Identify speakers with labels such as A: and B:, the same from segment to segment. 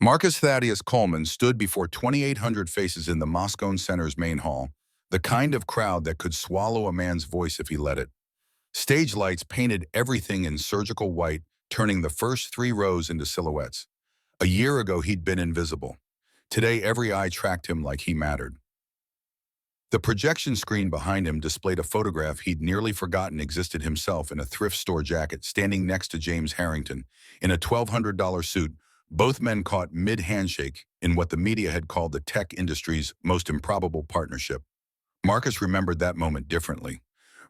A: Marcus Thaddeus Coleman stood before 2,800 faces in the Moscone Center's main hall, the kind of crowd that could swallow a man's voice if he let it. Stage lights painted everything in surgical white, turning the first three rows into silhouettes. A year ago, he'd been invisible. Today, every eye tracked him like he mattered. The projection screen behind him displayed a photograph he'd nearly forgotten existed himself in a thrift store jacket standing next to James Harrington in a $1,200 suit, both men caught mid-handshake in what the media had called the tech industry's most improbable partnership. Marcus remembered that moment differently.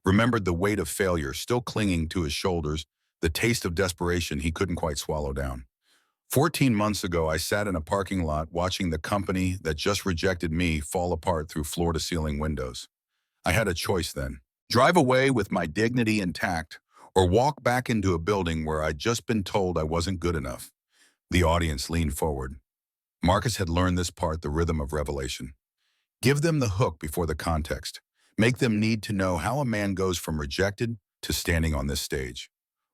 A: Remembered the weight of failure still clinging to his shoulders, the taste of desperation he couldn't quite swallow down. 14 months ago, I sat in a parking lot watching the company that just rejected me fall apart through floor-to-ceiling windows. I had a choice then. Drive away with my dignity intact, or walk back into a building where I'd just been told I wasn't good enough. The audience leaned forward. Marcus had learned this part, the rhythm of revelation. Give them the hook before the context. Make them need to know how a man goes from rejected to standing on this stage.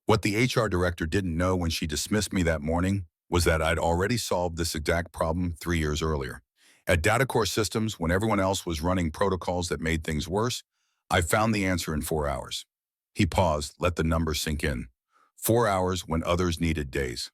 A: What the HR director didn't know when she dismissed me that morning was that I'd already solved this exact problem 3 years earlier. At DataCore Systems, when everyone else was running protocols that made things worse, I found the answer in 4 hours. He paused, let the numbers sink in. 4 hours when others needed days.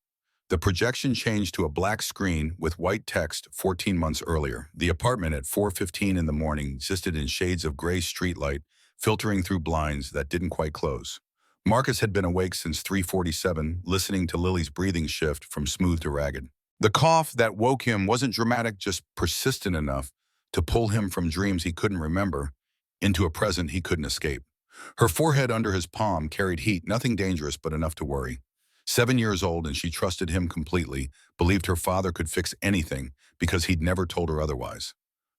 A: The projection changed to a black screen with white text 14 months earlier. The apartment at 4:15 in the morning existed in shades of gray streetlight, filtering through blinds that didn't quite close. Marcus had been awake since 3:47, listening to Lily's breathing shift from smooth to ragged. The cough that woke him wasn't dramatic, just persistent enough to pull him from dreams he couldn't remember into a present he couldn't escape. Her forehead under his palm carried heat, nothing dangerous but enough to worry. 7 years old, and she trusted him completely, believed her father could fix anything because he'd never told her otherwise.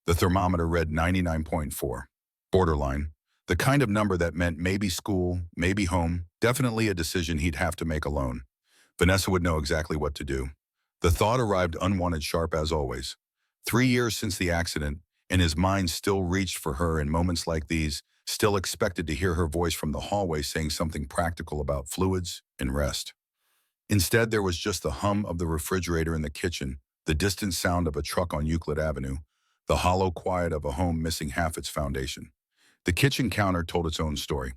A: The thermometer read 99.4. Borderline. The kind of number that meant maybe school, maybe home, definitely a decision he'd have to make alone. Vanessa would know exactly what to do. The thought arrived unwanted, sharp as always. 3 years since the accident, and his mind still reached for her in moments like these, still expected to hear her voice from the hallway saying something practical about fluids and rest. Instead, there was just the hum of the refrigerator in the kitchen, the distant sound of a truck on Euclid Avenue, the hollow quiet of a home missing half its foundation. The kitchen counter told its own story.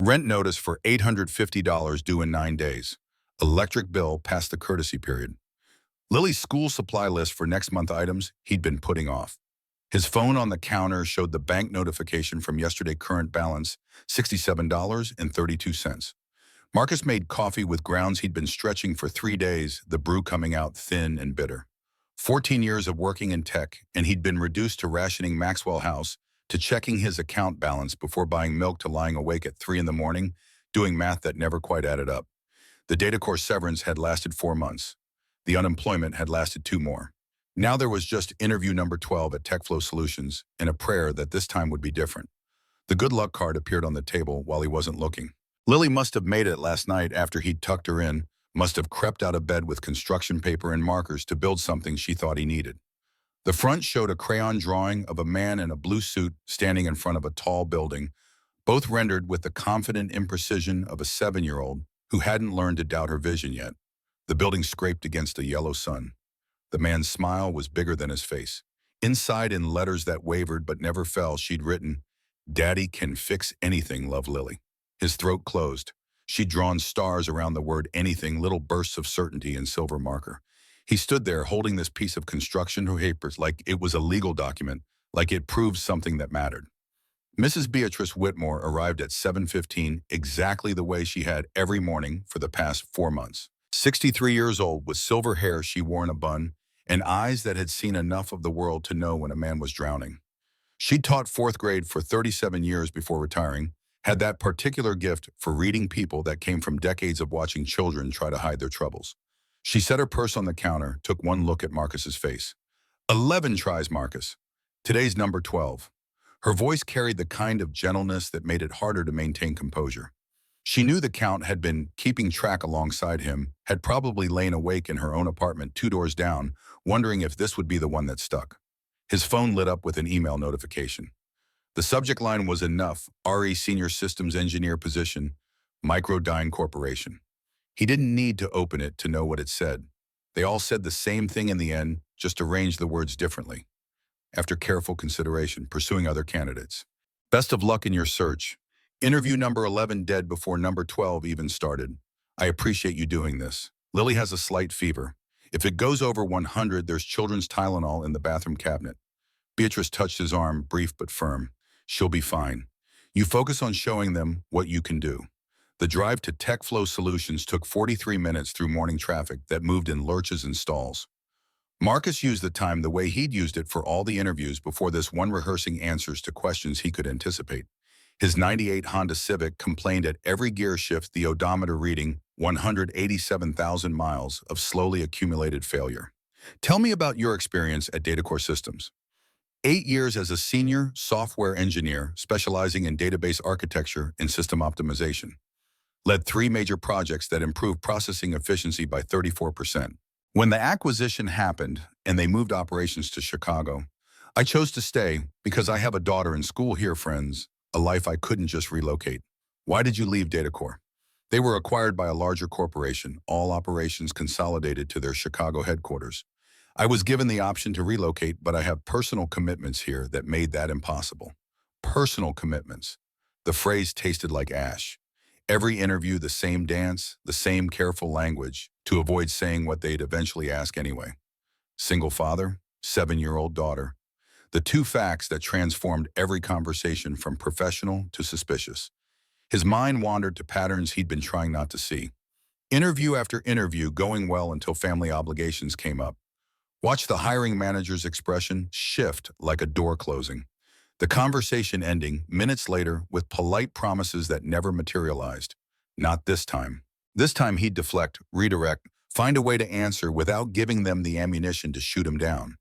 A: Rent notice for $850 due in 9 days. Electric bill past the courtesy period. Lily's school supply list for next month items he'd been putting off. His phone on the counter showed the bank notification from yesterday, current balance, $67.32. Marcus made coffee with grounds he'd been stretching for 3 days, the brew coming out thin and bitter. 14 years of working in tech, and he'd been reduced to rationing Maxwell House, to checking his account balance before buying milk, to lying awake at 3 in the morning, doing math that never quite added up. The DataCore severance had lasted 4 months. The unemployment had lasted 2 more. Now there was just interview number 12 at TechFlow Solutions, and a prayer that this time would be different. The good luck card appeared on the table while he wasn't looking. Lily must have made it last night after he'd tucked her in, must have crept out of bed with construction paper and markers to build something she thought he needed. The front showed a crayon drawing of a man in a blue suit standing in front of a tall building, both rendered with the confident imprecision of a 7-year-old who hadn't learned to doubt her vision yet. The building scraped against a yellow sun. The man's smile was bigger than his face. Inside, in letters that wavered but never fell, she'd written, "Daddy can fix anything, love, Lily." His throat closed. She'd drawn stars around the word anything, little bursts of certainty in silver marker. He stood there holding this piece of construction papers like it was a legal document, like it proved something that mattered. Mrs. Beatrice Whitmore arrived at 7:15, exactly the way she had every morning for the past 4 months. 63 years old, with silver hair she wore in a bun, and eyes that had seen enough of the world to know when a man was drowning. She'd taught 4th grade for 37 years before retiring, had that particular gift for reading people that came from decades of watching children try to hide their troubles. She set her purse on the counter, took one look at Marcus's face. 11 tries, Marcus. Today's number 12. Her voice carried the kind of gentleness that made it harder to maintain composure. She knew the Count had been keeping track alongside him, had probably lain awake in her own apartment 2 doors down, wondering if this would be the one that stuck. His phone lit up with an email notification. The subject line was enough, RE Senior Systems Engineer position, Microdyne Corporation. He didn't need to open it to know what it said. They all said the same thing in the end, just arranged the words differently. After careful consideration, pursuing other candidates. Best of luck in your search. Interview number 11 dead before number 12 even started. I appreciate you doing this. Lily has a slight fever. If it goes over 100, there's children's Tylenol in the bathroom cabinet. Beatrice touched his arm, brief but firm. She'll be fine. You focus on showing them what you can do. The drive to TechFlow Solutions took 43 minutes through morning traffic that moved in lurches and stalls. Marcus used the time the way he'd used it for all the interviews before this one, rehearsing answers to questions he could anticipate. His '98 Honda Civic complained at every gear shift, the odometer reading 187,000 miles of slowly accumulated failure. Tell me about your experience at DataCore Systems. 8 years as a senior software engineer specializing in database architecture and system optimization. Led 3 major projects that improved processing efficiency by 34%. When the acquisition happened and they moved operations to Chicago, I chose to stay because I have a daughter in school here, friends, a life I couldn't just relocate. Why did you leave DataCore? They were acquired by a larger corporation, all operations consolidated to their Chicago headquarters. I was given the option to relocate, but I have personal commitments here that made that impossible. Personal commitments. The phrase tasted like ash. Every interview, the same dance, the same careful language, to avoid saying what they'd eventually ask anyway. Single father, 7-year-old daughter. The 2 facts that transformed every conversation from professional to suspicious. His mind wandered to patterns he'd been trying not to see. Interview after interview going well until family obligations came up. Watch the hiring manager's expression shift like a door closing. The conversation ending minutes later with polite promises that never materialized. Not this time. This time he'd deflect, redirect, find a way to answer without giving them the ammunition to shoot him down.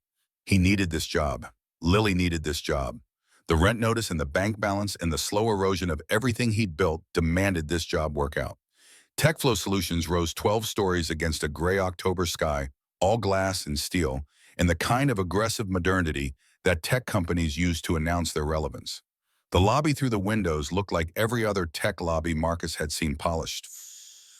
A: He needed this job. Lily needed this job. The rent notice and the bank balance and the slow erosion of everything he'd built demanded this job work out. TechFlow Solutions rose 12 stories against a gray October sky, all glass and steel, and the kind of aggressive modernity that tech companies use to announce their relevance. The lobby through the windows looked like every other tech lobby Marcus had seen: polished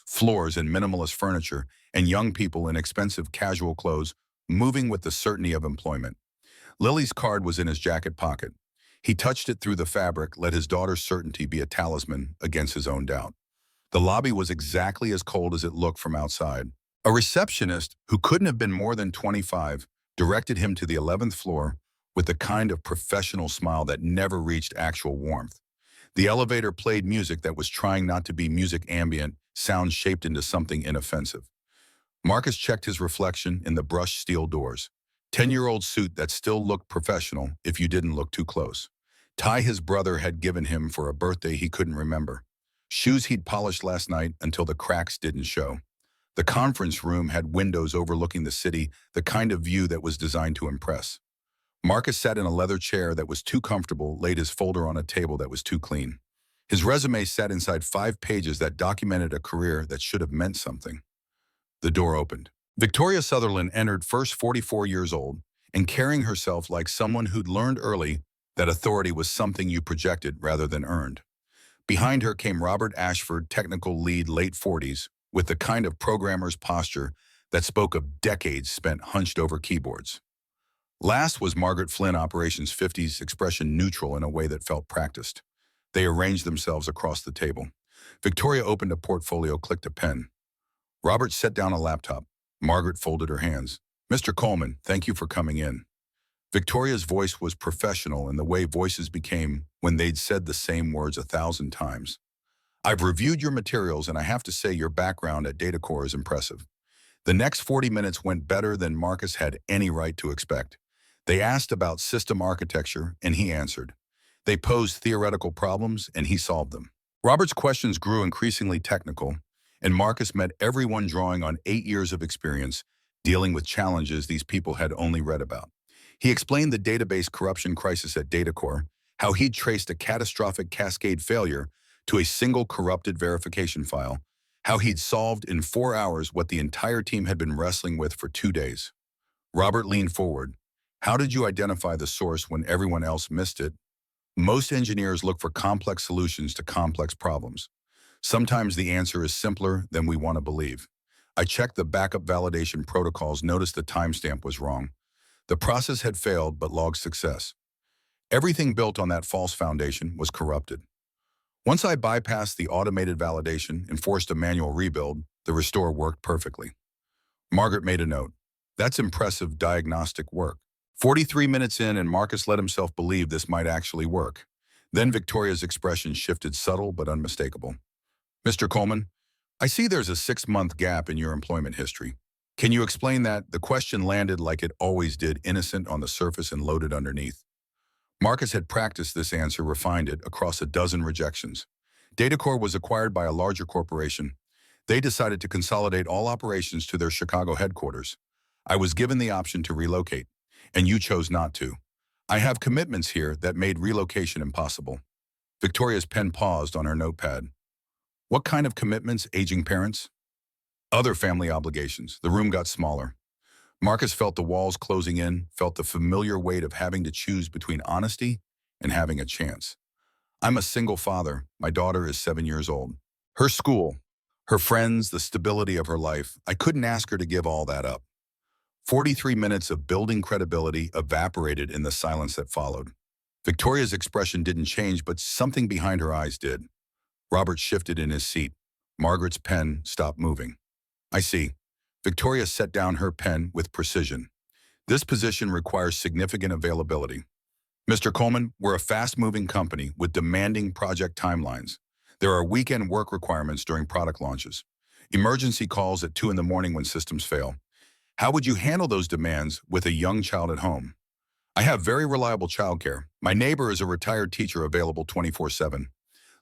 A: floors and minimalist furniture, and young people in expensive casual clothes moving with the certainty of employment. Lily's card was in his jacket pocket. He touched it through the fabric, let his daughter's certainty be a talisman against his own doubt. The lobby was exactly as cold as it looked from outside. A receptionist, who couldn't have been more than 25, directed him to the 11th floor with the kind of professional smile that never reached actual warmth. The elevator played music that was trying not to be music, ambient, sound shaped into something inoffensive. Marcus checked his reflection in the brushed steel doors. 10-year-old suit that still looked professional if you didn't look too close. Tie his brother had given him for a birthday he couldn't remember. Shoes he'd polished last night until the cracks didn't show. The conference room had windows overlooking the city, the kind of view that was designed to impress. Marcus sat in a leather chair that was too comfortable, laid his folder on a table that was too clean. His resume sat inside 5 pages that documented a career that should have meant something. The door opened. Victoria Sutherland entered, first 44 years old, and carrying herself like someone who'd learned early that authority was something you projected rather than earned. Behind her came Robert Ashford, technical lead, late 40s, with the kind of programmer's posture that spoke of decades spent hunched over keyboards. Last was Margaret Flynn, operations 50s, expression neutral in a way that felt practiced. They arranged themselves across the table. Victoria opened a portfolio, clicked a pen. Robert set down a laptop. Margaret folded her hands. "Mr. Coleman, thank you for coming in." Victoria's voice was professional in the way voices became when they'd said the same words 1,000 times. "I've reviewed your materials and I have to say your background at DataCore is impressive." The next 40 minutes went better than Marcus had any right to expect. They asked about system architecture and he answered. They posed theoretical problems and he solved them. Robert's questions grew increasingly technical, and Marcus met everyone drawing on 8 years of experience dealing with challenges these people had only read about. He explained the database corruption crisis at DataCore, how he'd traced a catastrophic cascade failure to a single corrupted verification file, how he'd solved in 4 hours what the entire team had been wrestling with for 2 days. Robert leaned forward. "How did you identify the source when everyone else missed it?" Most engineers look for complex solutions to complex problems. Sometimes the answer is simpler than we want to believe. I checked the backup validation protocols, noticed the timestamp was wrong. The process had failed but logged success. Everything built on that false foundation was corrupted. Once I bypassed the automated validation and forced a manual rebuild, the restore worked perfectly. Margaret made a note. That's impressive diagnostic work. 43 minutes in, and Marcus let himself believe this might actually work. Then Victoria's expression shifted, subtle but unmistakable. Mr. Coleman, I see there's a 6-month gap in your employment history. Can you explain that? The question landed like it always did, innocent on the surface and loaded underneath. Marcus had practiced this answer, refined it across a dozen rejections. Datacore was acquired by a larger corporation. They decided to consolidate all operations to their Chicago headquarters. I was given the option to relocate, and you chose not to. I have commitments here that made relocation impossible. Victoria's pen paused on her notepad. What kind of commitments? Aging parents? Other family obligations. The room got smaller. Marcus felt the walls closing in, felt the familiar weight of having to choose between honesty and having a chance. I'm a single father. My daughter is 7 years old. Her school, her friends, the stability of her life, I couldn't ask her to give all that up. 43 minutes of building credibility evaporated in the silence that followed. Victoria's expression didn't change, but something behind her eyes did. Robert shifted in his seat. Margaret's pen stopped moving. I see. Victoria set down her pen with precision. This position requires significant availability. Mr. Coleman, we're a fast-moving company with demanding project timelines. There are weekend work requirements during product launches. Emergency calls at 2 in the morning when systems fail. How would you handle those demands with a young child at home? I have very reliable childcare. My neighbor is a retired teacher available 24/7.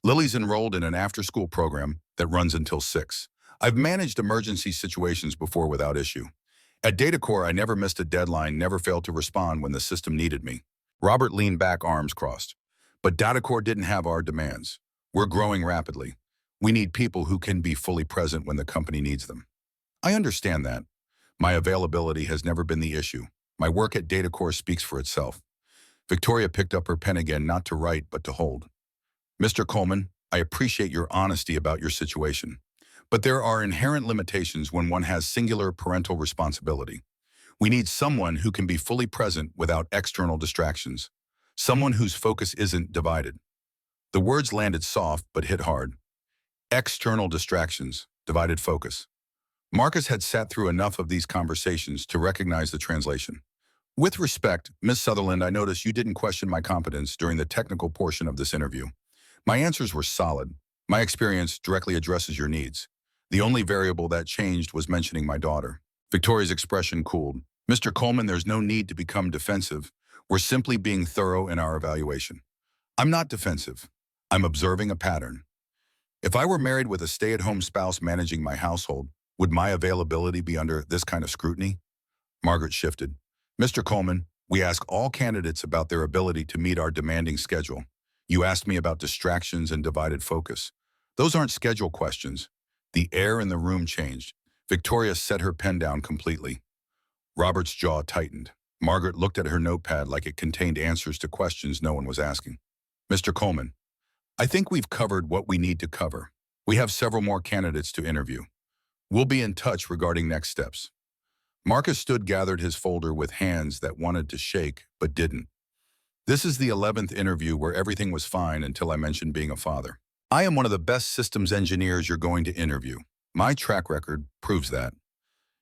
A: Lily's enrolled in an after-school program that runs until 6. I've managed emergency situations before without issue. At Datacore, I never missed a deadline, never failed to respond when the system needed me. Robert leaned back, arms crossed. But Datacore didn't have our demands. We're growing rapidly. We need people who can be fully present when the company needs them. I understand that. My availability has never been the issue. My work at Datacore speaks for itself. Victoria picked up her pen again, not to write, but to hold. Mr. Coleman, I appreciate your honesty about your situation. But there are inherent limitations when one has singular parental responsibility. We need someone who can be fully present without external distractions. Someone whose focus isn't divided. The words landed soft but hit hard. External distractions, divided focus. Marcus had sat through enough of these conversations to recognize the translation. With respect, Miss Sutherland, I noticed you didn't question my competence during the technical portion of this interview. My answers were solid. My experience directly addresses your needs. The only variable that changed was mentioning my daughter. Victoria's expression cooled. Mr. Coleman, there's no need to become defensive. We're simply being thorough in our evaluation. I'm not defensive. I'm observing a pattern. If I were married with a stay-at-home spouse managing my household, would my availability be under this kind of scrutiny? Margaret shifted. Mr. Coleman, we ask all candidates about their ability to meet our demanding schedule. You asked me about distractions and divided focus. Those aren't schedule questions. The air in the room changed. Victoria set her pen down completely. Robert's jaw tightened. Margaret looked at her notepad like it contained answers to questions no one was asking. Mr. Coleman, I think we've covered what we need to cover. We have several more candidates to interview. We'll be in touch regarding next steps. Marcus stood, gathered his folder with hands that wanted to shake but didn't. This is the 11th interview where everything was fine until I mentioned being a father. I am one of the best systems engineers you're going to interview. My track record proves that.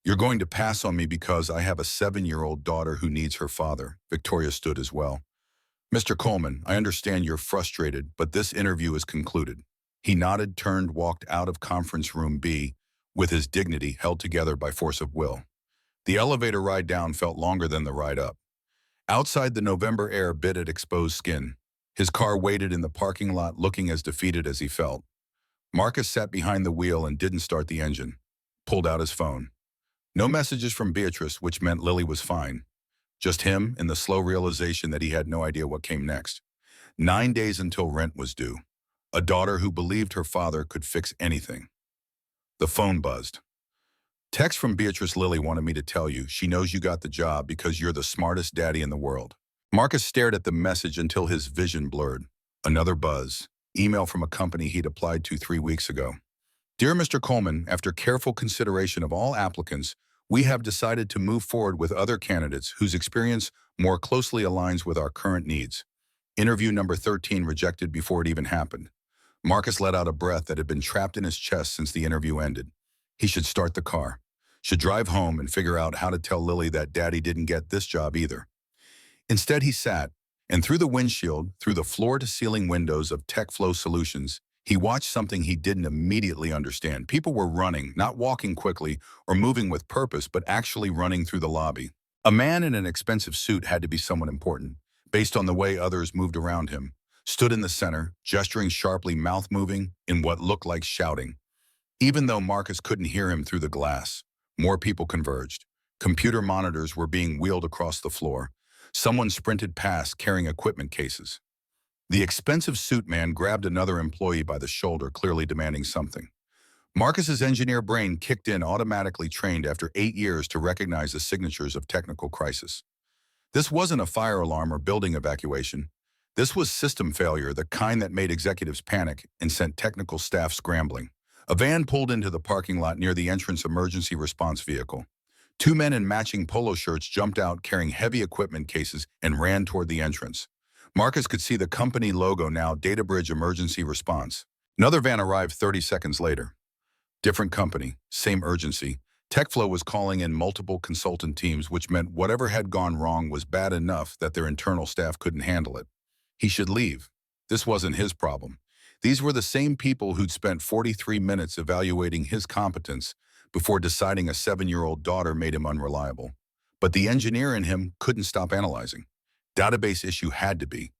A: You're going to pass on me because I have a 7-year-old daughter who needs her father. Victoria stood as well. Mr. Coleman, I understand you're frustrated, but this interview is concluded. He nodded, turned, walked out of conference room B with his dignity held together by force of will. The elevator ride down felt longer than the ride up. Outside, the November air bit at exposed skin. His car waited in the parking lot, looking as defeated as he felt. Marcus sat behind the wheel and didn't start the engine. Pulled out his phone. No messages from Beatrice, which meant Lily was fine. Just him and the slow realization that he had no idea what came next. 9 days until rent was due. A daughter who believed her father could fix anything. The phone buzzed. Text from Beatrice. Lily wanted me to tell you she knows you got the job because you're the smartest daddy in the world. Marcus stared at the message until his vision blurred. Another buzz. Email from a company he'd applied to 3 weeks ago. Dear Mr. Coleman, after careful consideration of all applicants, we have decided to move forward with other candidates whose experience more closely aligns with our current needs. Interview number 13 rejected before it even happened. Marcus let out a breath that had been trapped in his chest since the interview ended. He should start the car, should drive home and figure out how to tell Lily that Daddy didn't get this job either. Instead, he sat, and through the windshield, through the floor-to-ceiling windows of TechFlow Solutions, he watched something he didn't immediately understand. People were running, not walking quickly or moving with purpose, but actually running through the lobby. A man in an expensive suit had to be someone important, based on the way others moved around him. Stood in the center, gesturing sharply, mouth moving, in what looked like shouting. Even though Marcus couldn't hear him through the glass, more people converged. Computer monitors were being wheeled across the floor. Someone sprinted past carrying equipment cases. The expensive suit man grabbed another employee by the shoulder, clearly demanding something. Marcus's engineer brain kicked in, automatically trained after 8 years to recognize the signatures of technical crisis. This wasn't a fire alarm or building evacuation. This was system failure, the kind that made executives panic and sent technical staff scrambling. A van pulled into the parking lot near the entrance emergency response vehicle. 2 men in matching polo shirts jumped out carrying heavy equipment cases and ran toward the entrance. Marcus could see the company logo now, DataBridge Emergency Response. Another van arrived 30 seconds later. Different company, same urgency. TechFlow was calling in multiple consultant teams, which meant whatever had gone wrong was bad enough that their internal staff couldn't handle it. He should leave. This wasn't his problem. These were the same people who'd spent 43 minutes evaluating his competence before deciding a 7-year-old daughter made him unreliable. But the engineer in him couldn't stop analyzing. Database issue had to be.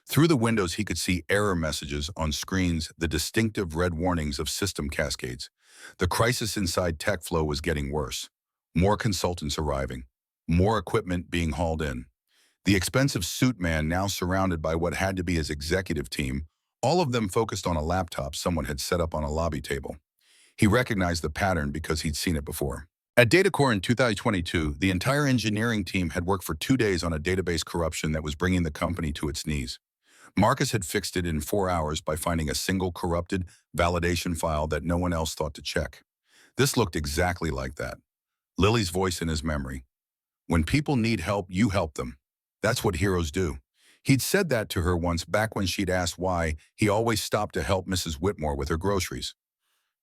A: Through the windows, he could see error messages on screens, the distinctive red warnings of system cascades. The crisis inside TechFlow was getting worse. More consultants arriving. More equipment being hauled in. The expensive suit man now surrounded by what had to be his executive team, all of them focused on a laptop someone had set up on a lobby table. He recognized the pattern because he'd seen it before. At DataCore in 2022, the entire engineering team had worked for 2 days on a database corruption that was bringing the company to its knees. Marcus had fixed it in 4 hours by finding a single corrupted validation file that no one else thought to check. This looked exactly like that. Lily's voice in his memory. When people need help, you help them. That's what heroes do. He'd said that to her once back when she'd asked why he always stopped to help Mrs. Whitmore with her groceries.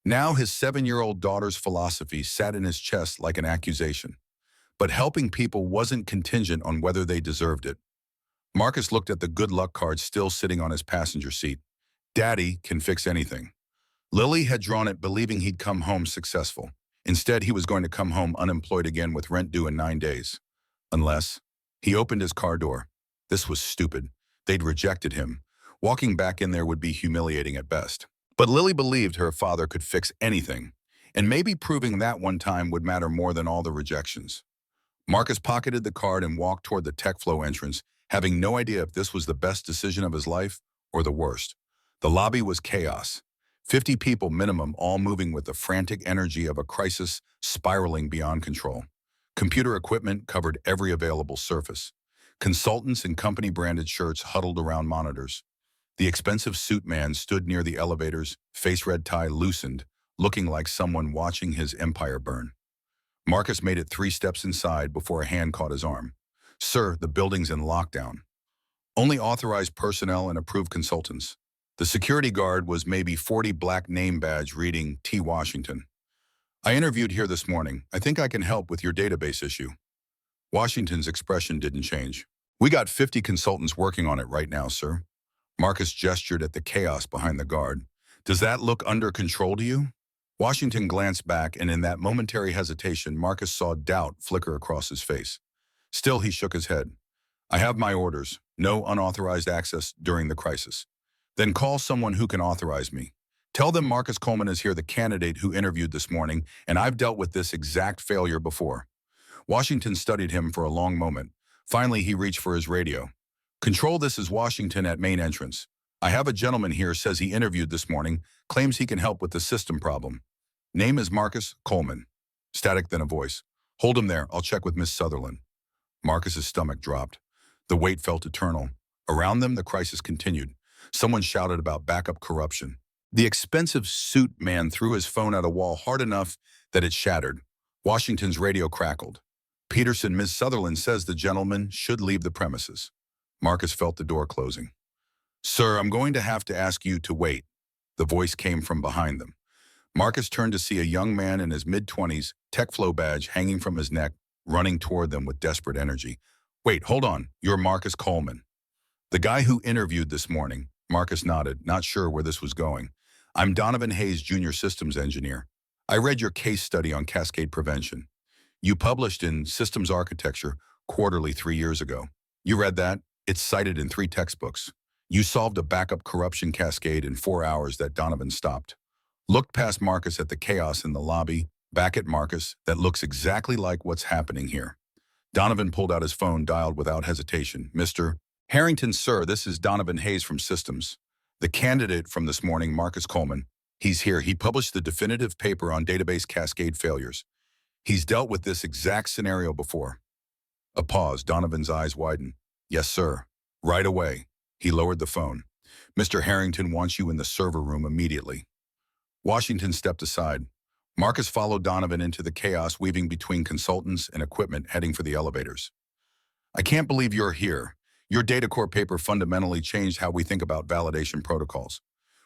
A: Now his 7-year-old daughter's philosophy sat in his chest like an accusation. But helping people wasn't contingent on whether they deserved it. Marcus looked at the good luck card still sitting on his passenger seat. Daddy can fix anything. Lily had drawn it believing he'd come home successful. Instead, he was going to come home unemployed again with rent due in 9 days. Unless he opened his car door. This was stupid. They'd rejected him. Walking back in there would be humiliating at best. But Lily believed her father could fix anything, and maybe proving that one time would matter more than all the rejections. Marcus pocketed the card and walked toward the TechFlow entrance, having no idea if this was the best decision of his life or the worst. The lobby was chaos. 50 people minimum, all moving with the frantic energy of a crisis spiraling beyond control. Computer equipment covered every available surface. Consultants in company-branded shirts huddled around monitors. The expensive suit man stood near the elevators, face red tie loosened, looking like someone watching his empire burn. Marcus made it 3 steps inside before a hand caught his arm. Sir, the building's in lockdown. Only authorized personnel and approved consultants. The security guard was maybe 40 black name badge reading T. Washington. I interviewed here this morning. I think I can help with your database issue. Washington's expression didn't change. We got 50 consultants working on it right now, sir. Marcus gestured at the chaos behind the guard. Does that look under control to you? Washington glanced back, and in that momentary hesitation, Marcus saw doubt flicker across his face. Still, he shook his head. I have my orders. No unauthorized access during the crisis. Then call someone who can authorize me. Tell them Marcus Coleman is here, the candidate who interviewed this morning, and I've dealt with this exact failure before. Washington studied him for a long moment. Finally, he reached for his radio. Control, this is Washington at main entrance. I have a gentleman here, says he interviewed this morning, claims he can help with the system problem. Name is Marcus Coleman. Static, then a voice. Hold him there, I'll check with Miss Sutherland. Marcus's stomach dropped. The weight felt eternal. Around them, the crisis continued. Someone shouted about backup corruption. The expensive suit man threw his phone at a wall hard enough that it shattered. Washington's radio crackled. Peterson, Ms. Sutherland says the gentleman should leave the premises. Marcus felt the door closing. Sir, I'm going to have to ask you to wait. The voice came from behind them. Marcus turned to see a young man in his mid-20s, TechFlow badge hanging from his neck, running toward them with desperate energy. Wait, hold on. You're Marcus Coleman. The guy who interviewed this morning. Marcus nodded, not sure where this was going. I'm Donovan Hayes, Junior Systems Engineer. I read your case study on cascade prevention. You published in Systems Architecture Quarterly 3 years ago. You read that? It's cited in 3 textbooks. You solved a backup corruption cascade in 4 hours that Donovan stopped. Looked past Marcus at the chaos in the lobby, back at Marcus, that looks exactly like what's happening here. Donovan pulled out his phone, dialed without hesitation. Mr. Harrington, sir, this is Donovan Hayes from Systems. The candidate from this morning, Marcus Coleman. He's here. He published the definitive paper on database cascade failures. He's dealt with this exact scenario before. A pause. Donovan's eyes widened. Yes, sir. Right away. He lowered the phone. Mr. Harrington wants you in the server room immediately. Washington stepped aside. Marcus followed Donovan into the chaos weaving between consultants and equipment heading for the elevators. I can't believe you're here. Your data core paper fundamentally changed how we think about validation protocols.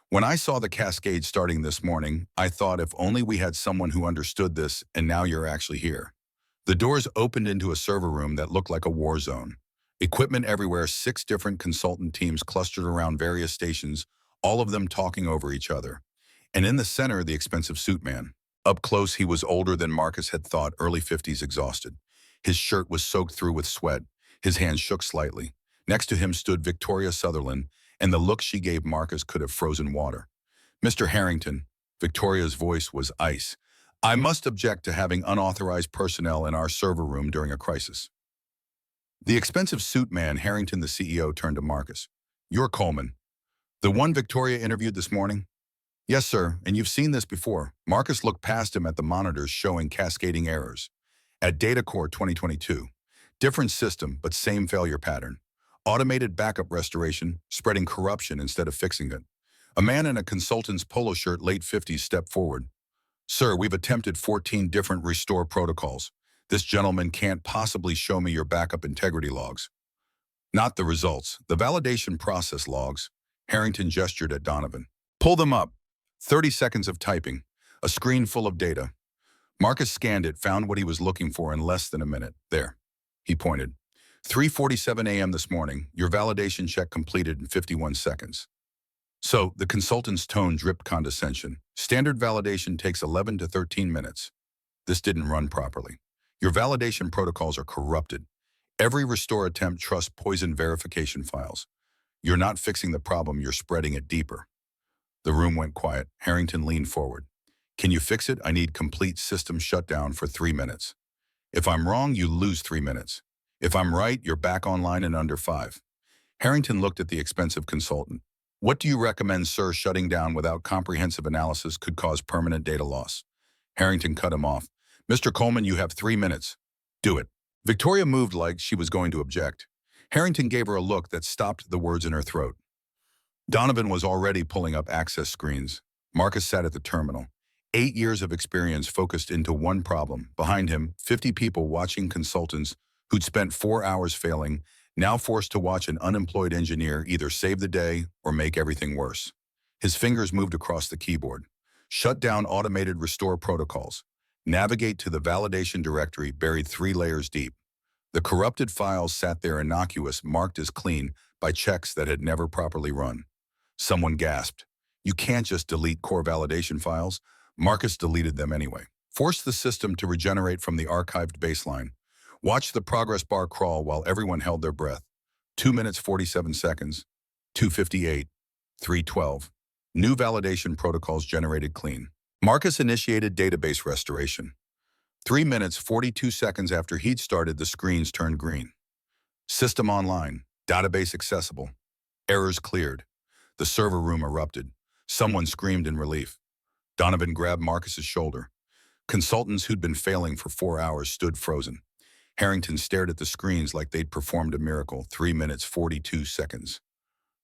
A: When I saw the cascade starting this morning, I thought if only we had someone who understood this, and now you're actually here. The doors opened into a server room that looked like a war zone. Equipment everywhere, 6 different consultant teams clustered around various stations, all of them talking over each other. And in the center, the expensive suit man. Up close, he was older than Marcus had thought, early 50s, exhausted. His shirt was soaked through with sweat. His hands shook slightly. Next to him stood Victoria Sutherland, and the look she gave Marcus could have frozen water. Mr. Harrington, Victoria's voice was ice. I must object to having unauthorized personnel in our server room during a crisis. The expensive suit man, Harrington, the CEO, turned to Marcus. You're Coleman. The one Victoria interviewed this morning? Yes, sir, and you've seen this before. Marcus looked past him at the monitors showing cascading errors. At Data Core 2022, different system, but same failure pattern. Automated backup restoration, spreading corruption instead of fixing it. A man in a consultant's polo shirt, late 50s, stepped forward. Sir, we've attempted 14 different restore protocols. This gentleman can't possibly show me your backup integrity logs. Not the results, the validation process logs. Harrington gestured at Donovan. Pull them up. 30 seconds of typing. A screen full of data. Marcus scanned it, found what he was looking for in less than a minute. There. He pointed. 3:47 a.m. this morning, your validation check completed in 51 seconds. So, the consultant's tone dripped condescension. Standard validation takes 11 to 13 minutes. This didn't run properly. Your validation protocols are corrupted. Every restore attempt trusts poison verification files. You're not fixing the problem, you're spreading it deeper. The room went quiet. Harrington leaned forward. Can you fix it? I need complete system shutdown for 3 minutes. If I'm wrong, you lose 3 minutes. If I'm right, you're back online in under 5. Harrington looked at the expensive consultant. What do you recommend, sir? Shutting down without comprehensive analysis could cause permanent data loss. Harrington cut him off. Mr. Coleman, you have 3 minutes. Do it. Victoria moved like she was going to object. Harrington gave her a look that stopped the words in her throat. Donovan was already pulling up access screens. Marcus sat at the terminal. 8 years of experience focused into one problem. Behind him, 50 people watching consultants who'd spent 4 hours failing, now forced to watch an unemployed engineer either save the day or make everything worse. His fingers moved across the keyboard. Shut down automated restore protocols. Navigate to the validation directory buried 3 layers deep. The corrupted files sat there innocuous, marked as clean by checks that had never properly run. Someone gasped. You can't just delete core validation files. Marcus deleted them anyway. Force the system to regenerate from the archived baseline. Watch the progress bar crawl while everyone held their breath. 2 minutes 47 seconds. 2:58. 3:12. New validation protocols generated clean. Marcus initiated database restoration. 3 minutes 42 seconds after he'd started, the screens turned green. System online. Database accessible. Errors cleared. The server room erupted. Someone screamed in relief. Donovan grabbed Marcus's shoulder. Consultants who'd been failing for 4 hours stood frozen. Harrington stared at the screens like they'd performed a miracle. 3 minutes 42 seconds.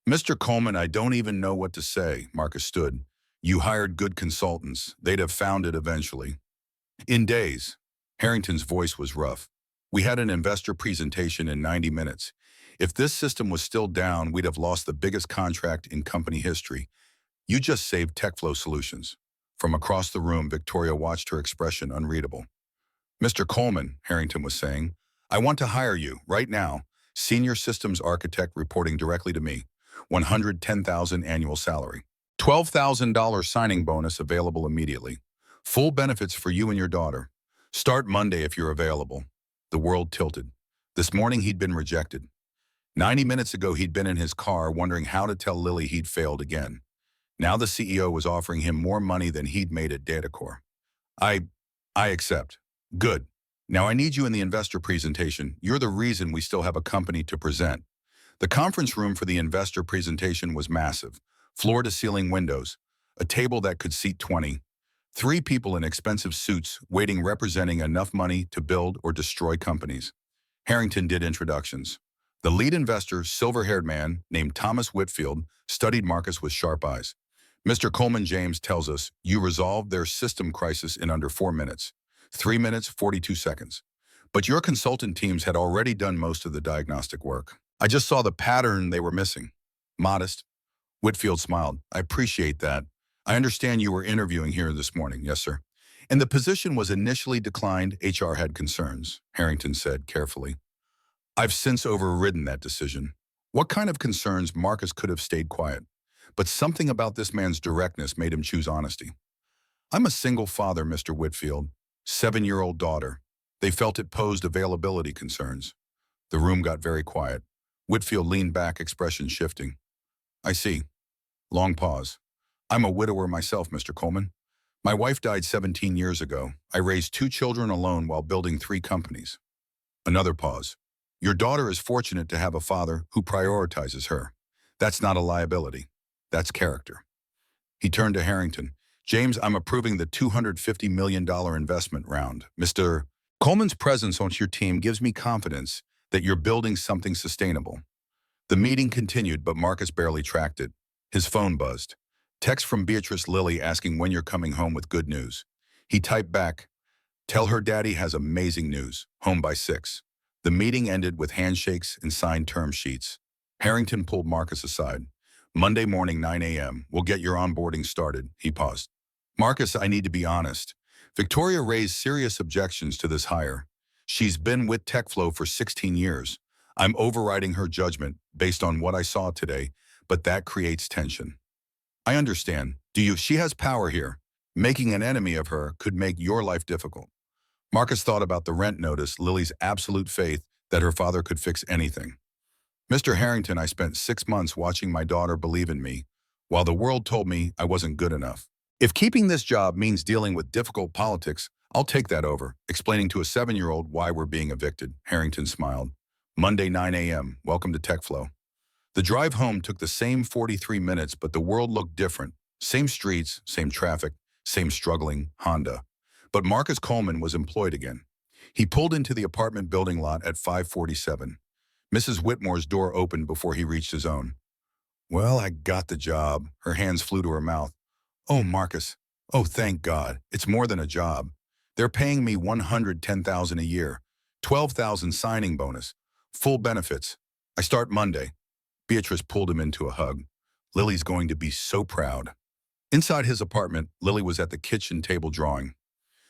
A: Mr. Coleman, I don't even know what to say. Marcus stood. You hired good consultants. They'd have found it eventually. In days. Harrington's voice was rough. We had an investor presentation in 90 minutes. If this system was still down, we'd have lost the biggest contract in company history. You just saved TechFlow Solutions. From across the room, Victoria watched her expression unreadable. Mr. Coleman, Harrington was saying, I want to hire you, right now. Senior systems architect reporting directly to me. $110,000 annual salary. $12,000 signing bonus available immediately. Full benefits for you and your daughter. Start Monday if you're available. The world tilted. This morning he'd been rejected. 90 minutes ago he'd been in his car wondering how to tell Lily he'd failed again. Now the CEO was offering him more money than he'd made at Datacore. I accept. Good. Now I need you in the investor presentation. You're the reason we still have a company to present. The conference room for the investor presentation was massive. Floor-to-ceiling windows. A table that could seat 20. 3 people in expensive suits waiting representing enough money to build or destroy companies. Harrington did introductions. The lead investor, silver-haired man named Thomas Whitfield, studied Marcus with sharp eyes. Mr. Coleman James tells us you resolved their system crisis in under 4 minutes. 3 minutes, 42 seconds. But your consultant teams had already done most of the diagnostic work. I just saw the pattern they were missing. Modest. Whitfield smiled. I appreciate that. I understand you were interviewing here this morning. Yes, sir. And the position was initially declined. HR had concerns, Harrington said carefully. I've since overridden that decision. What kind of concerns? Marcus could have stayed quiet. But something about this man's directness made him choose honesty. I'm a single father, Mr. Whitfield. 7-year-old daughter. They felt it posed availability concerns. The room got very quiet. Whitfield leaned back, expression shifting. I see. Long pause. I'm a widower myself, Mr. Coleman. My wife died 17 years ago. I raised 2 children alone while building 3 companies. Another pause. Your daughter is fortunate to have a father who prioritizes her. That's not a liability. That's character. He turned to Harrington. James, I'm approving the $250 million investment round. Mr. Coleman's presence on your team gives me confidence that you're building something sustainable. The meeting continued, but Marcus barely tracked it. His phone buzzed. Text from Beatrice Lilly asking when you're coming home with good news. He typed back, tell her daddy has amazing news, home by 6. The meeting ended with handshakes and signed term sheets. Harrington pulled Marcus aside. Monday morning, 9 a.m. We'll get your onboarding started. He paused. Marcus, I need to be honest. Victoria raised serious objections to this hire. She's been with TechFlow for 16 years. I'm overriding her judgment based on what I saw today, but that creates tension. I understand. She has power here. Making an enemy of her could make your life difficult. Marcus thought about the rent notice, Lily's absolute faith that her father could fix anything. Mr. Harrington, I spent 6 months watching my daughter believe in me, while the world told me I wasn't good enough. If keeping this job means dealing with difficult politics, I'll take that over, explaining to a 7-year-old why we're being evicted. Harrington smiled. Monday, 9 a.m. Welcome to TechFlow. The drive home took the same 43 minutes, but the world looked different. Same streets, same traffic, same struggling Honda. But Marcus Coleman was employed again. He pulled into the apartment building lot at 5:47. Mrs. Whitmore's door opened before he reached his own. Well, I got the job. Her hands flew to her mouth. Oh, Marcus. Oh, thank God. It's more than a job. They're paying me $110,000 a year, $12,000 signing bonus, full benefits. I start Monday. Beatrice pulled him into a hug. Lily's going to be so proud. Inside his apartment, Lily was at the kitchen table drawing.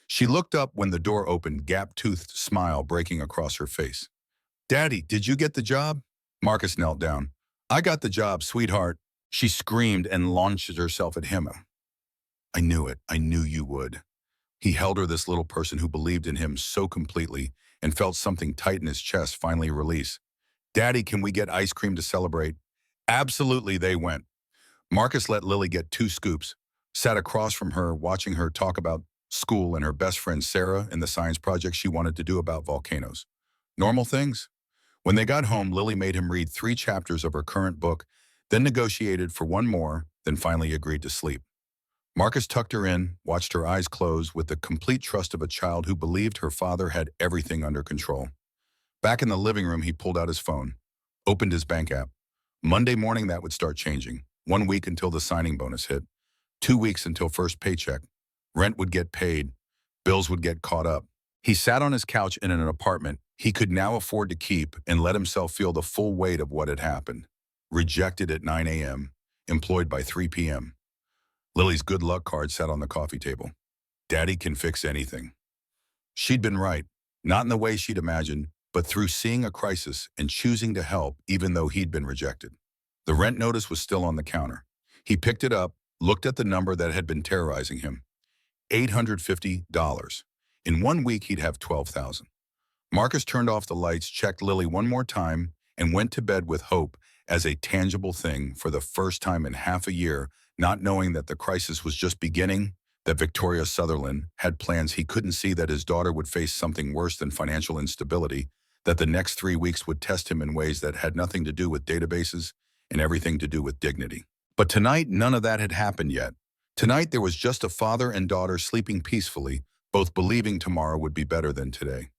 A: She looked up when the door opened, gap-toothed smile breaking across her face. Daddy, did you get the job? Marcus knelt down. I got the job, sweetheart. She screamed and launched herself at him. I knew it. I knew you would. He held her, this little person who believed in him so completely, and felt something tight in his chest finally release. Daddy, can we get ice cream to celebrate? Absolutely, they went. Marcus let Lily get 2 scoops, sat across from her, watching her talk about school and her best friend Sarah and the science project she wanted to do about volcanoes. Normal things? When they got home, Lily made him read 3 chapters of her current book, then negotiated for 1 more, then finally agreed to sleep. Marcus tucked her in, watched her eyes close with the complete trust of a child who believed her father had everything under control. Back in the living room, he pulled out his phone, opened his bank app. Monday morning, that would start changing. 1 week until the signing bonus hit. 2 weeks until first paycheck. Rent would get paid. Bills would get caught up. He sat on his couch in an apartment he could now afford to keep and let himself feel the full weight of what had happened. Rejected at 9 a.m., employed by 3 p.m. Lily's good luck card sat on the coffee table. Daddy can fix anything. She'd been right, not in the way she'd imagined, but through seeing a crisis and choosing to help even though he'd been rejected. The rent notice was still on the counter. He picked it up, looked at the number that had been terrorizing him. $850. In 1 week, he'd have $12,000. Marcus turned off the lights, checked Lily one more time, and went to bed with hope as a tangible thing for the first time in half a year, not knowing that the crisis was just beginning, that Victoria Sutherland had plans he couldn't see, that his daughter would face something worse than financial instability, that the next 3 weeks would test him in ways that had nothing to do with databases and everything to do with dignity. But tonight, none of that had happened yet. Tonight, there was just a father and daughter sleeping peacefully, both believing tomorrow would be better than today.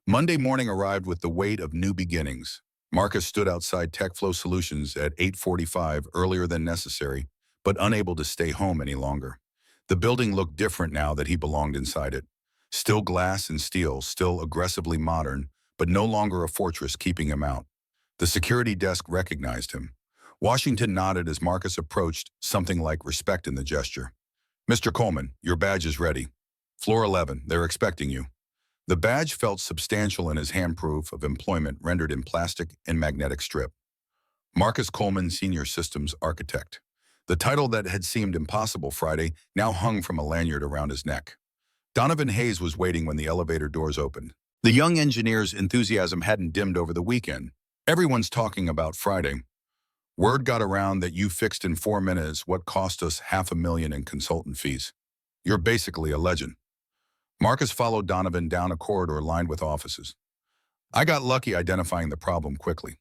A: Monday morning arrived with the weight of new beginnings. Marcus stood outside TechFlow Solutions at 8:45, earlier than necessary, but unable to stay home any longer. The building looked different now that he belonged inside it. Still glass and steel, still aggressively modern, but no longer a fortress keeping him out. The security desk recognized him. Washington nodded as Marcus approached, something like respect in the gesture. "Mr. Coleman, your badge is ready. Floor 11, they're expecting you." The badge felt substantial in his handproof of employment rendered in plastic and magnetic strip. Marcus Coleman, Senior Systems Architect. The title that had seemed impossible Friday now hung from a lanyard around his neck. Donovan Hayes was waiting when the elevator doors opened. The young engineer's enthusiasm hadn't dimmed over the weekend. "Everyone's talking about Friday. Word got around that you fixed in 4 minutes what cost us $500,000 in consultant fees. You're basically a legend." Marcus followed Donovan down a corridor lined with offices. "I got lucky identifying the problem quickly."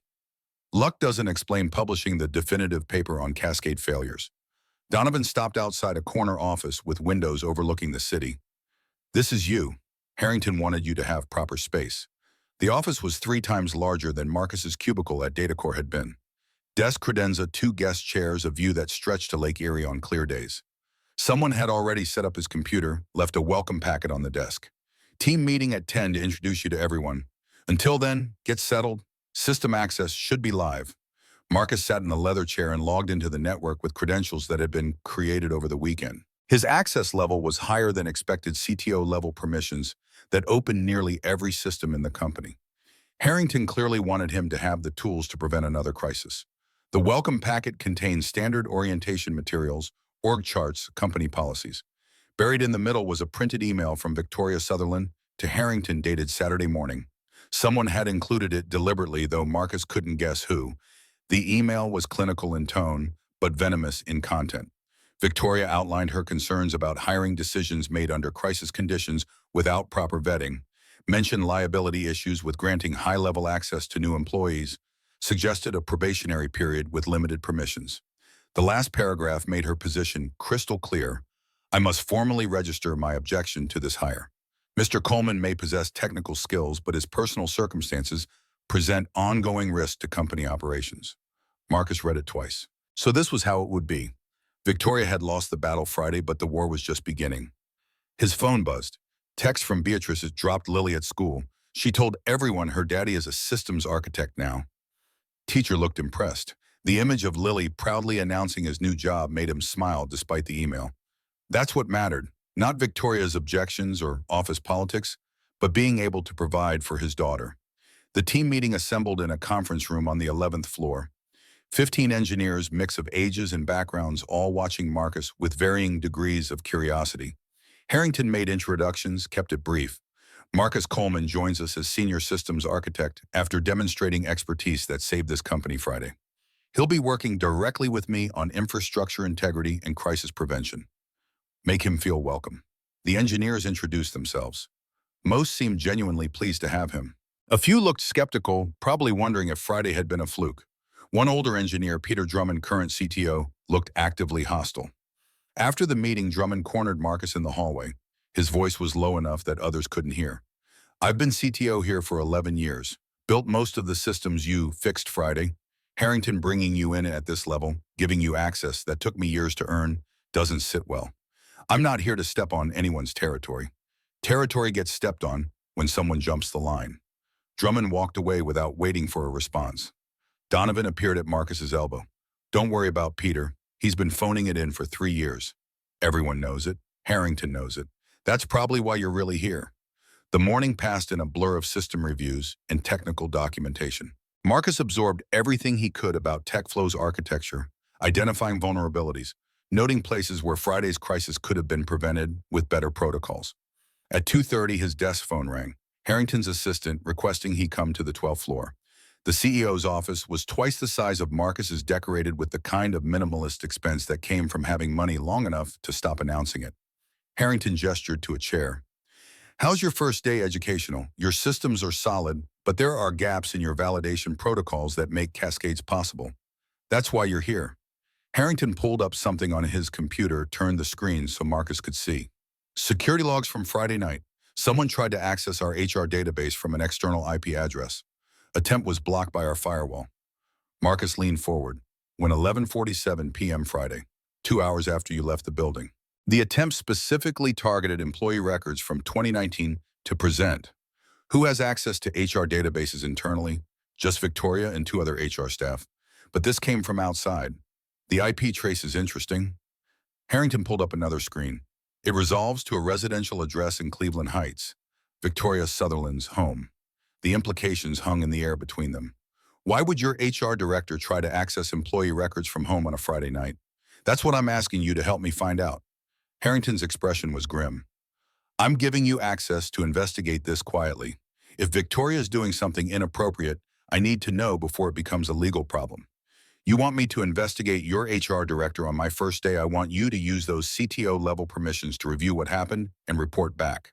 A: Luck doesn't explain publishing the definitive paper on Cascade failures. Donovan stopped outside a corner office with windows overlooking the city. "This is you. Harrington wanted you to have proper space." The office was 3 times larger than Marcus's cubicle at Datacore had been. Desk credenza, 2 guest chairs, a view that stretched to Lake Erie on clear days. Someone had already set up his computer, left a welcome packet on the desk. "Team meeting at 10 to introduce you to everyone. Until then, get settled. System access should be live." Marcus sat in the leather chair and logged into the network with credentials that had been created over the weekend. His access level was higher than expected CTO-level permissions that opened nearly every system in the company. Harrington clearly wanted him to have the tools to prevent another crisis. The welcome packet contained standard orientation materials, org charts, company policies. Buried in the middle was a printed email from Victoria Sutherland to Harrington dated Saturday morning. Someone had included it deliberately, though Marcus couldn't guess who. The email was clinical in tone, but venomous in content. Victoria outlined her concerns about hiring decisions made under crisis conditions without proper vetting, mentioned liability issues with granting high-level access to new employees, suggested a probationary period with limited permissions. The last paragraph made her position crystal clear. "I must formally register my objection to this hire. Mr. Coleman may possess technical skills, but his personal circumstances present ongoing risk to company operations." Marcus read it twice. So this was how it would be. Victoria had lost the battle Friday, but the war was just beginning. His phone buzzed. Text from Beatrice had dropped Lily at school. She told everyone her daddy is a systems architect now. Teacher looked impressed. The image of Lily proudly announcing his new job made him smile despite the email. That's what mattered, not Victoria's objections or office politics, but being able to provide for his daughter. The team meeting assembled in a conference room on the 11th floor. 15 engineers, mix of ages and backgrounds, all watching Marcus with varying degrees of curiosity. Harrington made introductions, kept it brief. Marcus Coleman joins us as Senior Systems Architect after demonstrating expertise that saved this company Friday. He'll be working directly with me on infrastructure integrity and crisis prevention. Make him feel welcome. The engineers introduced themselves. Most seemed genuinely pleased to have him. A few looked skeptical, probably wondering if Friday had been a fluke. One older engineer, Peter Drummond, current CTO, looked actively hostile. After the meeting, Drummond cornered Marcus in the hallway. His voice was low enough that others couldn't hear. "I've been CTO here for 11 years. Built most of the systems you fixed Friday. Harrington bringing you in at this level, giving you access that took me years to earn, Doesn't sit well. I'm not here to step on anyone's territory. Territory gets stepped on when someone jumps the line. Drummond walked away without waiting for a response. Donovan appeared at Marcus's elbow. Don't worry about Peter. He's been phoning it in for 3 years. Everyone knows it. Harrington knows it. That's probably why you're really here. The morning passed in a blur of system reviews and technical documentation. Marcus absorbed everything he could about TechFlow's architecture, identifying vulnerabilities, noting places where Friday's crisis could have been prevented with better protocols. At 2:30, his desk phone rang. Harrington's assistant requesting he come to the 12th floor. The CEO's office was twice the size of Marcus's, decorated with the kind of minimalist expense that came from having money long enough to stop announcing it. Harrington gestured to a chair. How's your first day educational? Your systems are solid, but there are gaps in your validation protocols that make cascades possible. That's why you're here. Harrington pulled up something on his computer, turned the screen so Marcus could see. Security logs from Friday night. Someone tried to access our HR database from an external IP address. Attempt was blocked by our firewall. Marcus leaned forward. When 11:47 p.m. Friday, 2 hours after you left the building. The attempt specifically targeted employee records from 2019 to present. Who has access to HR databases internally? Just Victoria and 2 other HR staff. But this came from outside. The IP trace is interesting. Harrington pulled up another screen. It resolves to a residential address in Cleveland Heights, Victoria Sutherland's home. The implications hung in the air between them. Why would your HR director try to access employee records from home on a Friday night? That's what I'm asking you to help me find out. Harrington's expression was grim. I'm giving you access to investigate this quietly. If Victoria is doing something inappropriate, I need to know before it becomes a legal problem. You want me to investigate your HR director on my first day? I want you to use those CTO-level permissions to review what happened and report back.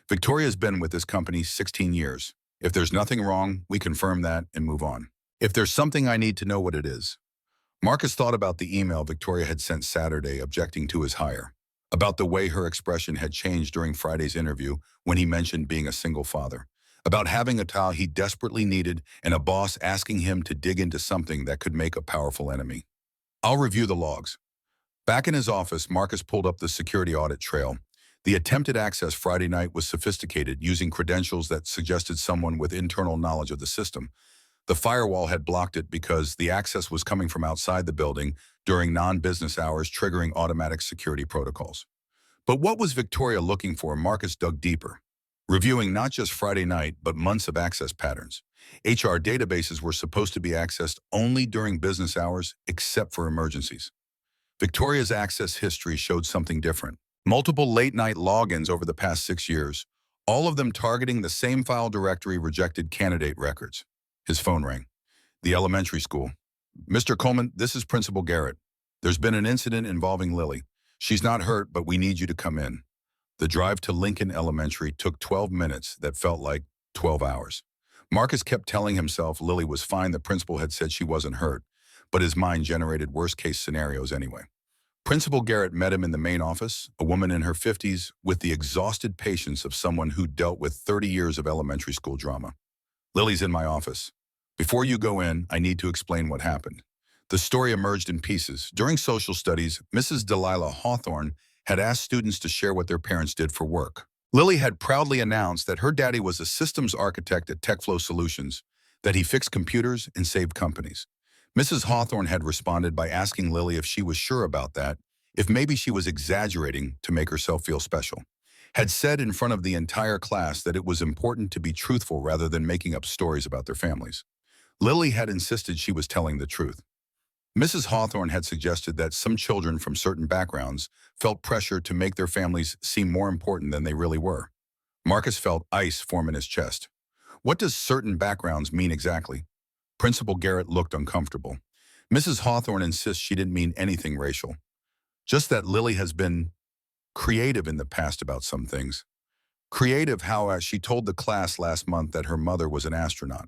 A: Victoria's been with this company 16 years. If there's nothing wrong, we confirm that and move on. If there's something, I need to know what it is. Marcus thought about the email Victoria had sent Saturday objecting to his hire, about the way her expression had changed during Friday's interview when he mentioned being a single father, about having a child he desperately needed and a boss asking him to dig into something that could make a powerful enemy. I'll review the logs. Back in his office, Marcus pulled up the security audit trail. The attempted access Friday night was sophisticated, using credentials that suggested someone with internal knowledge of the system. The firewall had blocked it because the access was coming from outside the building during non-business hours, triggering automatic security protocols. But what was Victoria looking for? Marcus dug deeper, reviewing not just Friday night, but months of access patterns. HR databases were supposed to be accessed only during business hours, except for emergencies. Victoria's access history showed something different. Multiple late-night logins over the past 6 years, all of them targeting the same file directory, rejected candidate records. His phone rang. The elementary school. Mr. Coleman, this is Principal Garrett. There's been an incident involving Lily. She's not hurt, but we need you to come in. The drive to Lincoln Elementary took 12 minutes that felt like 12 hours. Marcus kept telling himself Lily was fine. The principal had said she wasn't hurt, but his mind generated worst-case scenarios anyway. Principal Garrett met him in the main office, a woman in her 50s with the exhausted patience of someone who dealt with 30 years of elementary school drama. Lily's in my office. Before you go in, I need to explain what happened. The story emerged in pieces. During social studies, Mrs. Delilah Hawthorne had asked students to share what their parents did for work. Lily had proudly announced that her daddy was a systems architect at TechFlow Solutions, that he fixed computers and saved companies. Mrs. Hawthorne had responded by asking Lily if she was sure about that, if maybe she was exaggerating to make herself feel special. Had said in front of the entire class that it was important to be truthful rather than making up stories about their families. Lily had insisted she was telling the truth. Mrs. Hawthorne had suggested that some children from certain backgrounds felt pressure to make their families seem more important than they really were. Marcus felt ice form in his chest. What does certain backgrounds mean exactly? Principal Garrett looked uncomfortable. Mrs. Hawthorne insists she didn't mean anything racial. Just that Lily has been creative in the past about some things. Creative how she told the class last month that her mother was an astronaut.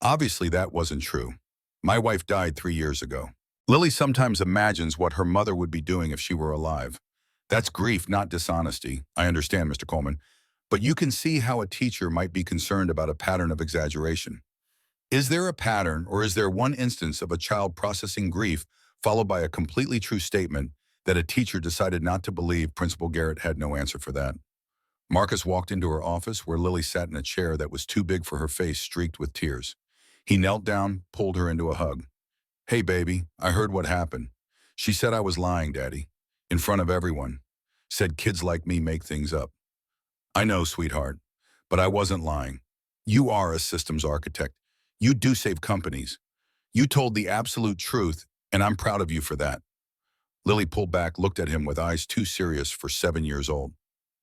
A: Obviously, that wasn't true. My wife died 3 years ago. Lily sometimes imagines what her mother would be doing if she were alive. That's grief, not dishonesty. I understand, Mr. Coleman. But you can see how a teacher might be concerned about a pattern of exaggeration. Is there a pattern, or is there one instance of a child processing grief followed by a completely true statement that a teacher decided not to believe Principal Garrett had no answer for that. Marcus walked into her office where Lily sat in a chair that was too big for her face, streaked with tears. He knelt down, pulled her into a hug. "Hey, baby, I heard what happened. She said I was lying, Daddy. In front of everyone. Said kids like me make things up. I know, sweetheart, but I wasn't lying. You are a systems architect. You do save companies. You told the absolute truth, and I'm proud of you for that." Lily pulled back, looked at him with eyes too serious for 7 years old.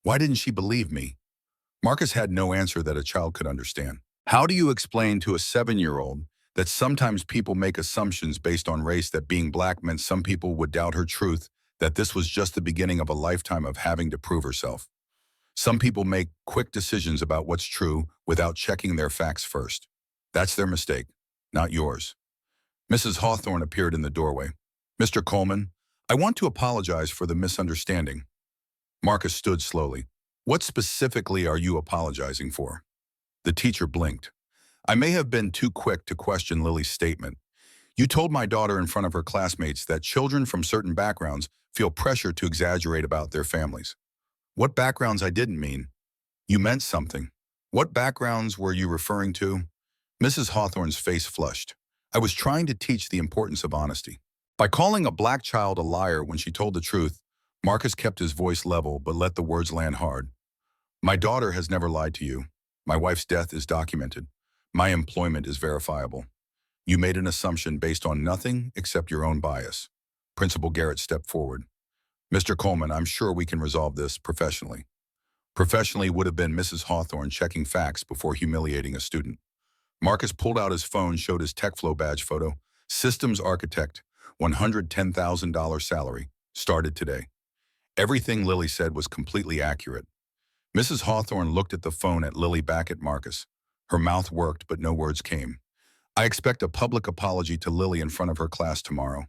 A: Why didn't she believe me? Marcus had no answer that a child could understand. How do you explain to a 7-year-old that sometimes people make assumptions based on race, that being black meant some people would doubt her truth, that this was just the beginning of a lifetime of having to prove herself? Some people make quick decisions about what's true without checking their facts first. That's their mistake, not yours. Mrs. Hawthorne appeared in the doorway. "Mr. Coleman, I want to apologize for the misunderstanding." Marcus stood slowly. "What specifically are you apologizing for?" The teacher blinked. "I may have been too quick to question Lily's statement. You told my daughter in front of her classmates that children from certain backgrounds feel pressure to exaggerate about their families." "What backgrounds? I didn't mean." "You meant something. What backgrounds were you referring to?" Mrs. Hawthorne's face flushed. "I was trying to teach the importance of honesty. By calling a black child a liar when she told the truth." Marcus kept his voice level but let the words land hard. "My daughter has never lied to you. My wife's death is documented. My employment is verifiable. You made an assumption based on nothing except your own bias." Principal Garrett stepped forward. "Mr. Coleman, I'm sure we can resolve this professionally." Professionally would have been Mrs. Hawthorne checking facts before humiliating a student. Marcus pulled out his phone, showed his TechFlow badge photo. "Systems architect, $110,000 salary, started today." Everything Lily said was completely accurate. Mrs. Hawthorne looked at the phone, at Lily, back at Marcus. Her mouth worked, but no words came. "I expect a public apology to Lily in front of her class tomorrow.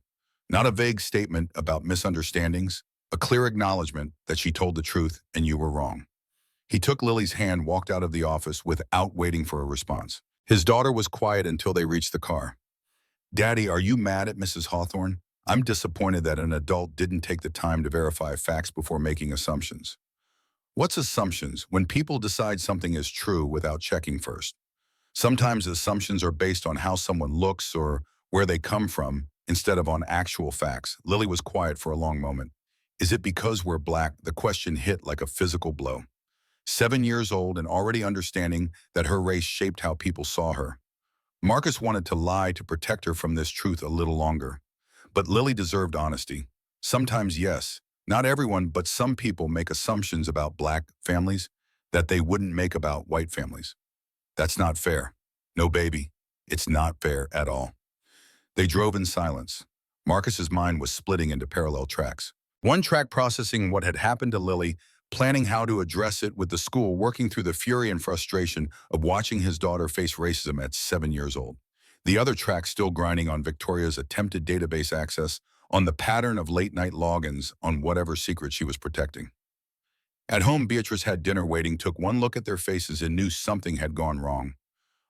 A: Not a vague statement about misunderstandings, a clear acknowledgement that she told the truth and you were wrong." He took Lily's hand, walked out of the office without waiting for a response. His daughter was quiet until they reached the car. "Daddy, are you mad at Mrs. Hawthorne? I'm disappointed that an adult didn't take the time to verify facts before making assumptions." "What's assumptions?" "When people decide something is true without checking first. Sometimes assumptions are based on how someone looks or where they come from instead of on actual facts." Lily was quiet for a long moment. "Is it because we're black?" The question hit like a physical blow. 7 years old and already understanding that her race shaped how people saw her. Marcus wanted to lie to protect her from this truth a little longer. But Lily deserved honesty. Sometimes, yes, not everyone, but some people make assumptions about black families that they wouldn't make about white families. That's not fair. No, baby, it's not fair at all. They drove in silence. Marcus's mind was splitting into parallel tracks. One track processing what had happened to Lily, planning how to address it with the school, working through the fury and frustration of watching his daughter face racism at 7 years old. The other track still grinding on Victoria's attempted database access, on the pattern of late-night logins, on whatever secret she was protecting. At home, Beatrice had dinner waiting, took one look at their faces and knew something had gone wrong.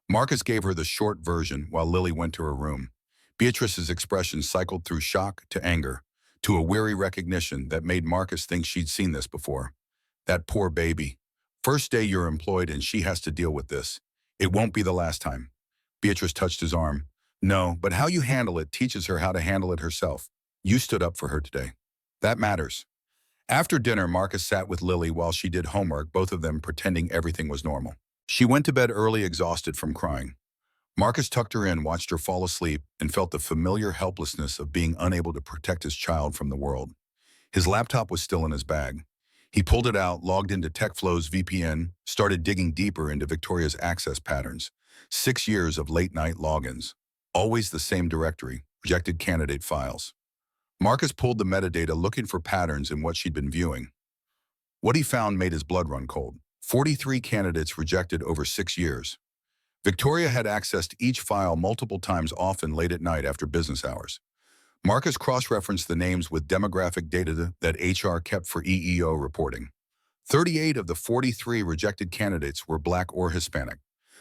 A: Marcus gave her the short version while Lily went to her room. Beatrice's expression cycled through shock to anger, to a weary recognition that made Marcus think she'd seen this before. That poor baby. First day you're employed and she has to deal with this. It won't be the last time. Beatrice touched his arm. "No, but how you handle it teaches her how to handle it herself. You stood up for her today. That matters." After dinner, Marcus sat with Lily while she did homework, both of them pretending everything was normal. She went to bed early, exhausted from crying. Marcus tucked her in, watched her fall asleep, and felt the familiar helplessness of being unable to protect his child from the world. His laptop was still in his bag. He pulled it out, logged into TechFlow's VPN, started digging deeper into Victoria's access patterns. 6 years of late-night logins. Always the same directory, rejected candidate files. Marcus pulled the metadata, looking for patterns in what she'd been viewing. What he found made his blood run cold. 43 candidates rejected over 6 years. Victoria had accessed each file multiple times, often late at night after business hours. Marcus cross-referenced the names with demographic data that HR kept for EEO reporting. 38 of the 43 rejected candidates were black or Hispanic.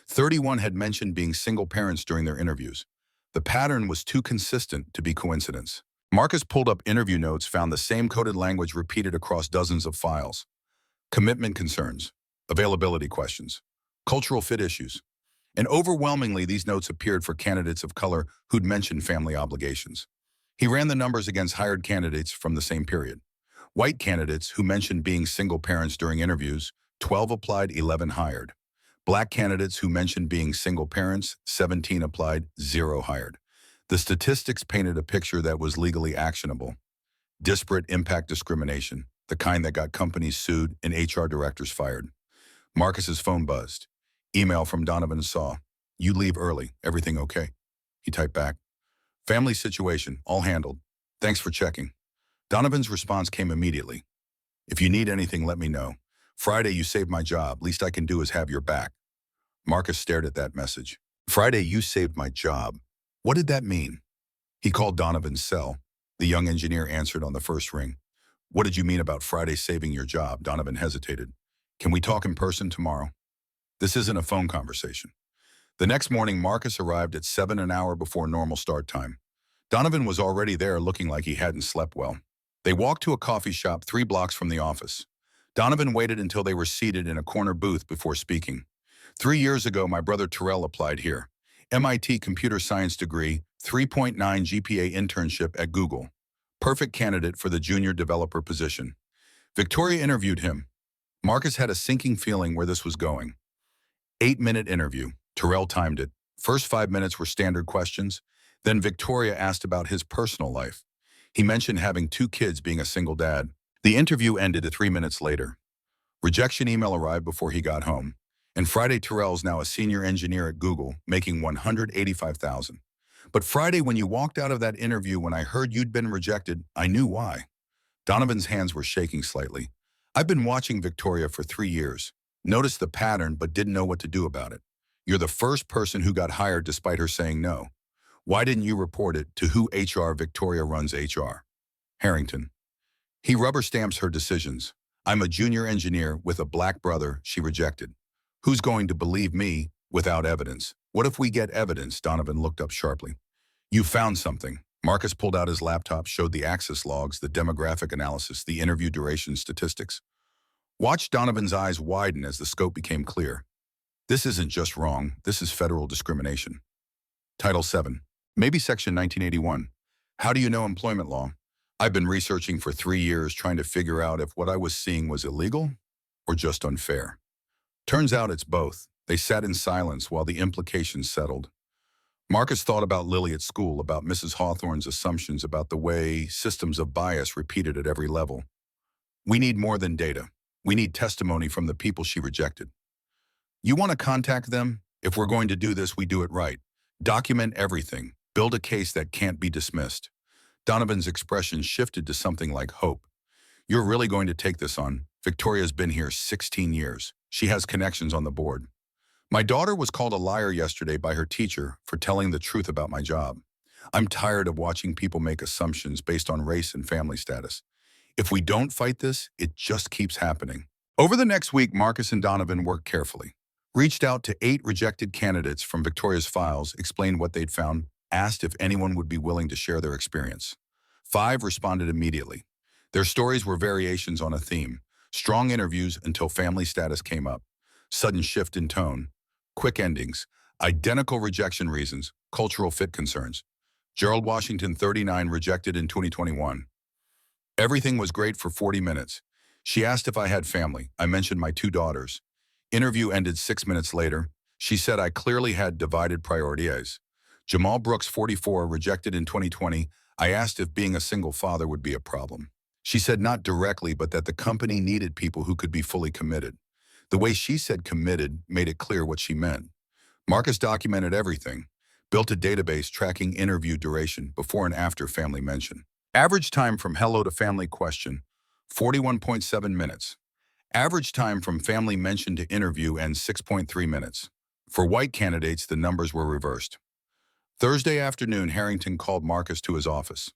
A: 31 had mentioned being single parents during their interviews. The pattern was too consistent to be coincidence. Marcus pulled up interview notes, found the same coded language repeated across dozens of files. Commitment concerns, availability questions, cultural fit issues. And overwhelmingly, these notes appeared for candidates of color who'd mentioned family obligations. He ran the numbers against hired candidates from the same period. White candidates who mentioned being single parents during interviews, 12 applied, 11 hired. Black candidates who mentioned being single parents, 17 applied, 0 hired. The statistics painted a picture that was legally actionable. Disparate impact discrimination, the kind that got companies sued and HR directors fired. Marcus's phone buzzed. Email from Donovan saw. "You leave early. Everything okay?" He typed back. "Family situation, all handled. Thanks for checking." Donovan's response came immediately. "If you need anything, let me know. Friday, you saved my job. Least I can do is have your back." Marcus stared at that message. "Friday, you saved my job. What did that mean?" He called Donovan's cell. The young engineer answered on the first ring. "What did you mean about Friday saving your job?" Donovan hesitated. "Can we talk in person tomorrow?" "This isn't a phone conversation." The next morning, Marcus arrived at 7, an hour before normal start time. Donovan was already there, looking like he hadn't slept well. They walked to a coffee shop 3 blocks from the office. Donovan waited until they were seated in a corner booth before speaking. "3 years ago, my brother Terrell applied here. MIT computer science degree, 3.9 GPA, internship at Google. Perfect candidate for the junior developer position." Victoria interviewed him. Marcus had a sinking feeling where this was going. 8-minute interview. Terrell timed it. First 5 minutes were standard questions. Then Victoria asked about his personal life. He mentioned having 2 kids, being a single dad. The interview ended at 3 minutes later. Rejection email arrived before he got home. And Friday, Terrell's now a senior engineer at Google, making $185,000. "But Friday, when you walked out of that interview, when I heard you'd been rejected, I knew why." Donovan's hands were shaking slightly. "I've been watching Victoria for 3 years. Noticed the pattern, but didn't know what to do about it. You're the first person who got hired despite her saying no. Why didn't you report it to who HR? Victoria runs HR. Harrington. He rubber stamps her decisions. I'm a junior engineer with a black brother she rejected. Who's going to believe me without evidence? What if we get evidence?" Donovan looked up sharply. "You found something." Marcus pulled out his laptop, showed the access logs, the demographic analysis, the interview duration statistics. Watched Donovan's eyes widen as the scope became clear. "This isn't just wrong, this is federal discrimination." Title 7. Maybe Section 1981. How do you know employment law? I've been researching for 3 years, trying to figure out if what I was seeing was illegal or just unfair. Turns out it's both. They sat in silence while the implications settled. Marcus thought about Lily at school, about Mrs. Hawthorne's assumptions, about the way systems of bias repeated at every level. We need more than data. We need testimony from the people she rejected. You want to contact them? If we're going to do this, we do it right. Document everything. Build a case that can't be dismissed. Donovan's expression shifted to something like hope. You're really going to take this on? Victoria's been here 16 years. She has connections on the board. My daughter was called a liar yesterday by her teacher for telling the truth about my job. I'm tired of watching people make assumptions based on race and family status. If we don't fight this, it just keeps happening. Over the next week, Marcus and Donovan worked carefully. Reached out to 8 rejected candidates from Victoria's files, explained what they'd found, asked if anyone would be willing to share their experience. 5 responded immediately. Their stories were variations on a theme. Strong interviews until family status came up. Sudden shift in tone. Quick endings. Identical rejection reasons. Cultural fit concerns. Gerald Washington, 39, rejected in 2021. Everything was great for 40 minutes. She asked if I had family. I mentioned my 2 daughters. Interview ended 6 minutes later. She said I clearly had divided priorities. Jamal Brooks, 44, rejected in 2020. I asked if being a single father would be a problem. She said not directly, but that the company needed people who could be fully committed. The way she said committed made it clear what she meant. Marcus documented everything. Built a database tracking interview duration, before and after family mention. Average time from hello to family question, 41.7 minutes. Average time from family mention to interview ends 6.3 minutes. For white candidates, the numbers were reversed. Thursday afternoon, Harrington called Marcus to his office.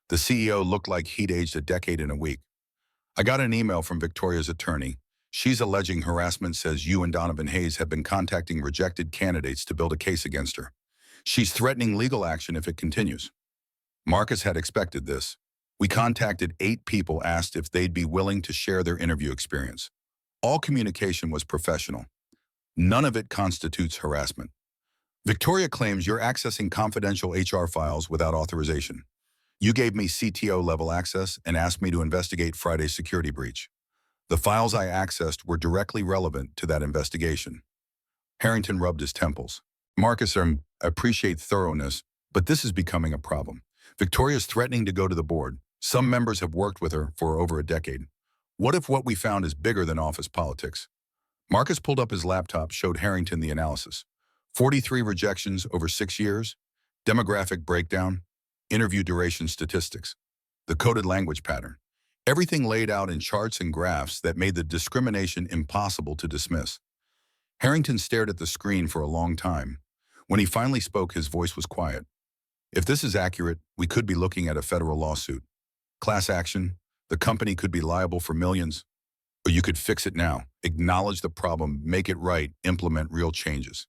A: The CEO looked like he'd aged a decade in a week. I got an email from Victoria's attorney. She's alleging harassment, says you and Donovan Hayes have been contacting rejected candidates to build a case against her. She's threatening legal action if it continues. Marcus had expected this. We contacted 8 people, asked if they'd be willing to share their interview experience. All communication was professional. None of it constitutes harassment. Victoria claims you're accessing confidential HR files without authorization. You gave me CTO-level access and asked me to investigate Friday's security breach. The files I accessed were directly relevant to that investigation. Harrington rubbed his temples. Marcus, I appreciate thoroughness, but this is becoming a problem. Victoria's threatening to go to the board. Some members have worked with her for over a decade. What if what we found is bigger than office politics? Marcus pulled up his laptop, showed Harrington the analysis. 43 rejections over 6 years, demographic breakdown, interview duration statistics, the coded language pattern. Everything laid out in charts and graphs that made the discrimination impossible to dismiss. Harrington stared at the screen for a long time. When he finally spoke, his voice was quiet. If this is accurate, we could be looking at a federal lawsuit. Class action, the company could be liable for millions. Or you could fix it now, acknowledge the problem, make it right, implement real changes.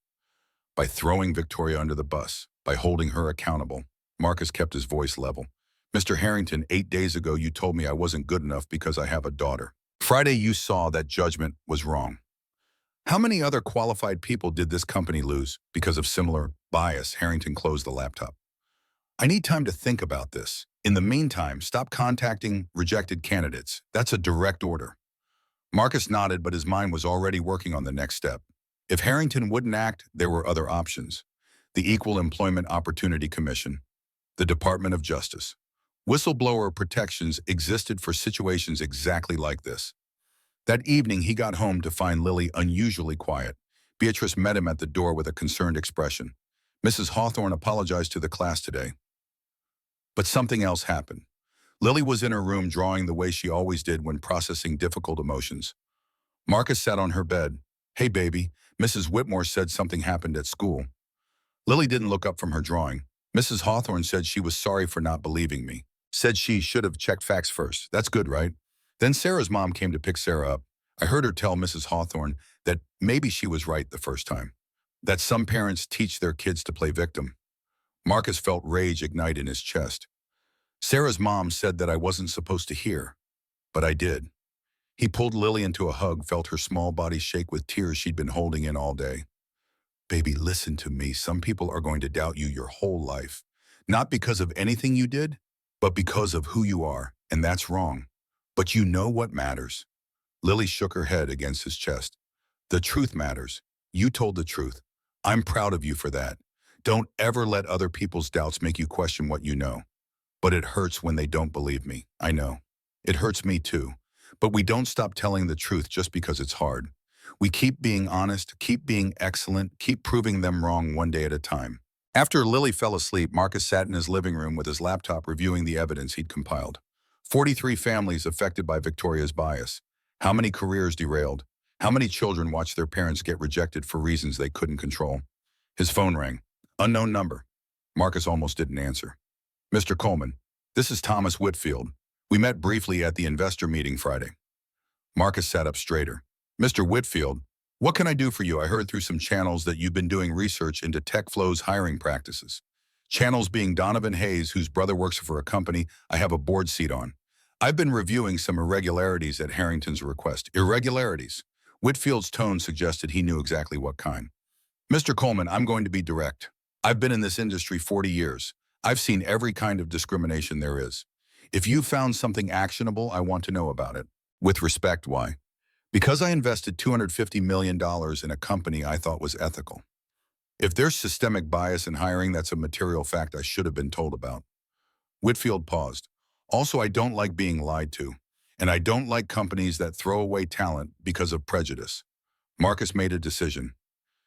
A: By throwing Victoria under the bus, by holding her accountable. Marcus kept his voice level. Mr. Harrington, 8 days ago you told me I wasn't good enough because I have a daughter. Friday you saw that judgment was wrong. How many other qualified people did this company lose because of similar bias? Harrington closed the laptop. I need time to think about this. In the meantime, stop contacting rejected candidates. That's a direct order. Marcus nodded, but his mind was already working on the next step. If Harrington wouldn't act, there were other options. The Equal Employment Opportunity Commission, the Department of Justice. Whistleblower protections existed for situations exactly like this. That evening, he got home to find Lily unusually quiet. Beatrice met him at the door with a concerned expression. Mrs. Hawthorne apologized to the class today. But something else happened. Lily was in her room drawing the way she always did when processing difficult emotions. Marcus sat on her bed. Hey, baby, Mrs. Whitmore said something happened at school. Lily didn't look up from her drawing. Mrs. Hawthorne said she was sorry for not believing me. Said she should have checked facts first. That's good, right? Then Sarah's mom came to pick Sarah up. I heard her tell Mrs. Hawthorne that maybe she was right the first time. That some parents teach their kids to play victim. Marcus felt rage ignite in his chest. Sarah's mom said that I wasn't supposed to hear, but I did. He pulled Lily into a hug, felt her small body shake with tears she'd been holding in all day. Baby, listen to me. Some people are going to doubt you your whole life. Not because of anything you did, but because of who you are, and that's wrong. But you know what matters. Lily shook her head against his chest. The truth matters. You told the truth. I'm proud of you for that. Don't ever let other people's doubts make you question what you know. But it hurts when they don't believe me. I know. It hurts me too. But we don't stop telling the truth just because it's hard. We keep being honest, keep being excellent, keep proving them wrong one day at a time. After Lily fell asleep, Marcus sat in his living room with his laptop reviewing the evidence he'd compiled. 43 families affected by Victoria's bias. How many careers derailed? How many children watched their parents get rejected for reasons they couldn't control? His phone rang. Unknown number. Marcus almost didn't answer. Mr. Coleman, this is Thomas Whitfield. We met briefly at the investor meeting Friday. Marcus sat up straighter. Mr. Whitfield, what can I do for you? I heard through some channels that you've been doing research into TechFlow's hiring practices. Channels being Donovan Hayes, whose brother works for a company I have a board seat on. I've been reviewing some irregularities at Harrington's request. Irregularities? Whitfield's tone suggested he knew exactly what kind. Mr. Coleman, I'm going to be direct. I've been in this industry 40 years. I've seen every kind of discrimination there is. If you found something actionable, I want to know about it. With respect, why? Because I invested $250 million in a company I thought was ethical. If there's systemic bias in hiring, that's a material fact I should have been told about. Whitfield paused. Also, I don't like being lied to, and I don't like companies that throw away talent because of prejudice. Marcus made a decision.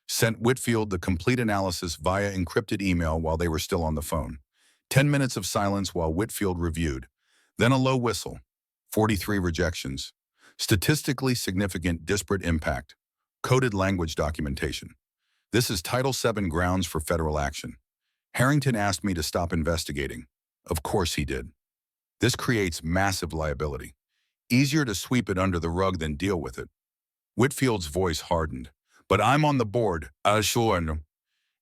A: Sent Whitfield the complete analysis via encrypted email while they were still on the phone. 10 minutes of silence while Whitfield reviewed. Then a low whistle. 43 rejections. Statistically significant disparate impact. Coded language documentation. This is Title VII grounds for federal action. Harrington asked me to stop investigating. Of course he did. This creates massive liability. Easier to sweep it under the rug than deal with it. Whitfield's voice hardened. But I'm on the board, and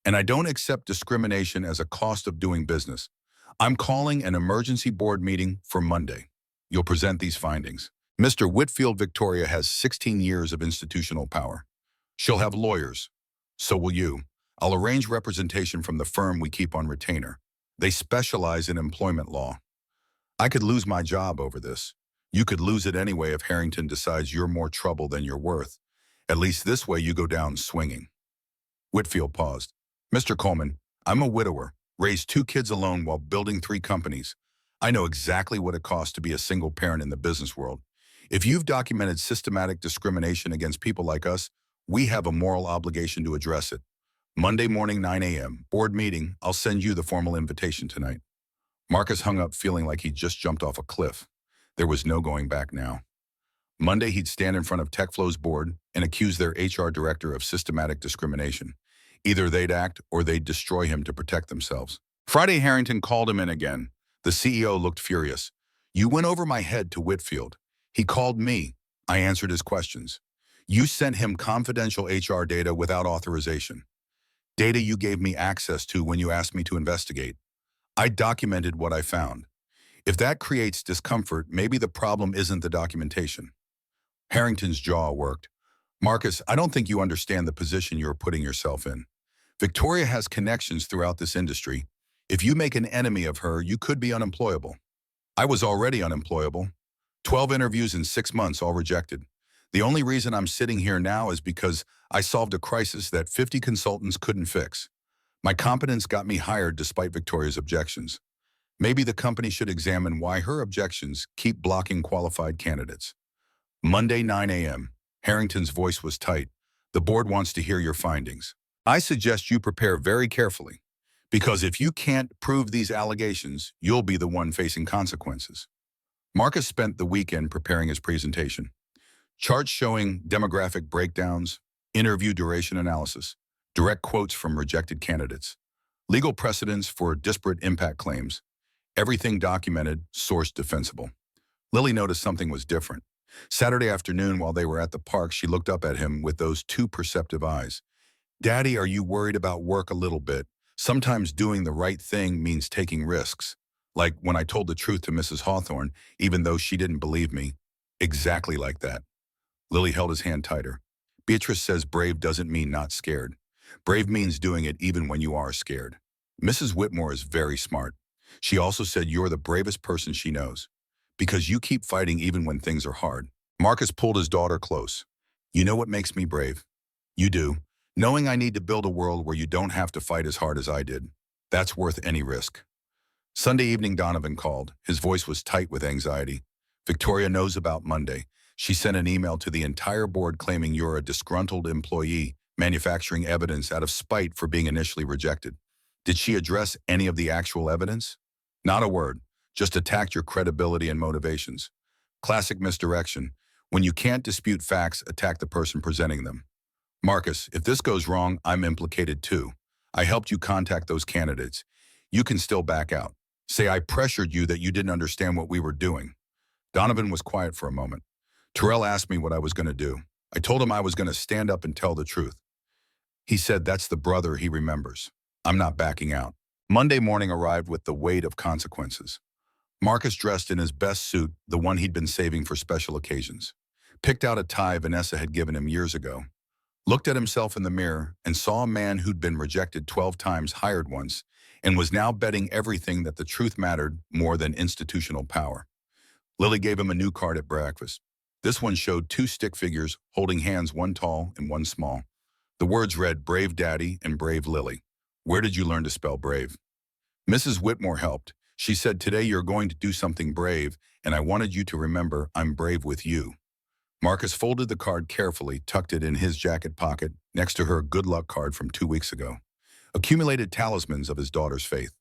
A: I don't accept discrimination as a cost of doing business. I'm calling an emergency board meeting for Monday. You'll present these findings. Mr. Whitfield Victoria has 16 years of institutional power. She'll have lawyers. So will you. I'll arrange representation from the firm we keep on retainer. They specialize in employment law. I could lose my job over this. You could lose it anyway if Harrington decides you're more trouble than you're worth. At least this way you go down swinging. Whitfield paused. Mr. Coleman, I'm a widower, raised 2 kids alone while building 3 companies. I know exactly what it costs to be a single parent in the business world. If you've documented systematic discrimination against people like us, we have a moral obligation to address it. Monday morning, 9 a.m., board meeting. I'll send you the formal invitation tonight. Marcus hung up feeling like he'd just jumped off a cliff. There was no going back now. Monday, he'd stand in front of TechFlow's board and accuse their HR director of systematic discrimination. Either they'd act or they'd destroy him to protect themselves. Friday, Harrington called him in again. The CEO looked furious. You went over my head to Whitfield. He called me. I answered his questions. You sent him confidential HR data without authorization. Data you gave me access to when you asked me to investigate. I documented what I found. If that creates discomfort, maybe the problem isn't the documentation. Harrington's jaw worked. Marcus, I don't think you understand the position you're putting yourself in. Victoria has connections throughout this industry. If you make an enemy of her, you could be unemployable. I was already unemployable. 12 interviews in 6 months, all rejected. The only reason I'm sitting here now is because I solved a crisis that 50 consultants couldn't fix. My competence got me hired despite Victoria's objections. Maybe the company should examine why her objections keep blocking qualified candidates. Monday, 9 a.m. Harrington's voice was tight. The board wants to hear your findings. I suggest you prepare very carefully, because if you can't prove these allegations, you'll be the one facing consequences. Marcus spent the weekend preparing his presentation. Charts showing demographic breakdowns, interview duration analysis, direct quotes from rejected candidates, legal precedents for disparate impact claims, everything documented, sourced, defensible. Lily noticed something was different. Saturday afternoon, while they were at the park, she looked up at him with those 2 perceptive eyes. Daddy, are you worried about work a little bit? Sometimes doing the right thing means taking risks. Like when I told the truth to Mrs. Hawthorne, even though she didn't believe me. Exactly like that. Lily held his hand tighter. Beatrice says brave doesn't mean not scared. Brave means doing it even when you are scared. Mrs. Whitmore is very smart. She also said you're the bravest person she knows, because you keep fighting even when things are hard. Marcus pulled his daughter close. You know what makes me brave? You do. Knowing I need to build a world where you don't have to fight as hard as I did. That's worth any risk. Sunday evening, Donovan called. His voice was tight with anxiety. Victoria knows about Monday. She sent an email to the entire board claiming you're a disgruntled employee, manufacturing evidence out of spite for being initially rejected. Did she address any of the actual evidence? Not a word. Just attacked your credibility and motivations. Classic misdirection. When you can't dispute facts, attack the person presenting them. Marcus, if this goes wrong, I'm implicated too. I helped you contact those candidates. You can still back out. Say I pressured you that you didn't understand what we were doing. Donovan was quiet for a moment. Terrell asked me what I was going to do. I told him I was going to stand up and tell the truth. He said that's the brother he remembers. I'm not backing out. Monday morning arrived with the weight of consequences. Marcus dressed in his best suit, the one he'd been saving for special occasions. Picked out a tie Vanessa had given him years ago. Looked at himself in the mirror and saw a man who'd been rejected 12 times hired once and was now betting everything that the truth mattered more than institutional power. Lily gave him a new card at breakfast. This one showed 2 stick figures holding hands, one tall and one small. The words read, Brave Daddy and Brave Lily. Where did you learn to spell brave? Mrs. Whitmore helped. She said, today you're going to do something brave, and I wanted you to remember I'm brave with you. Marcus folded the card carefully, tucked it in his jacket pocket, next to her good luck card from 2 weeks ago. Accumulated talismans of his daughter's faith.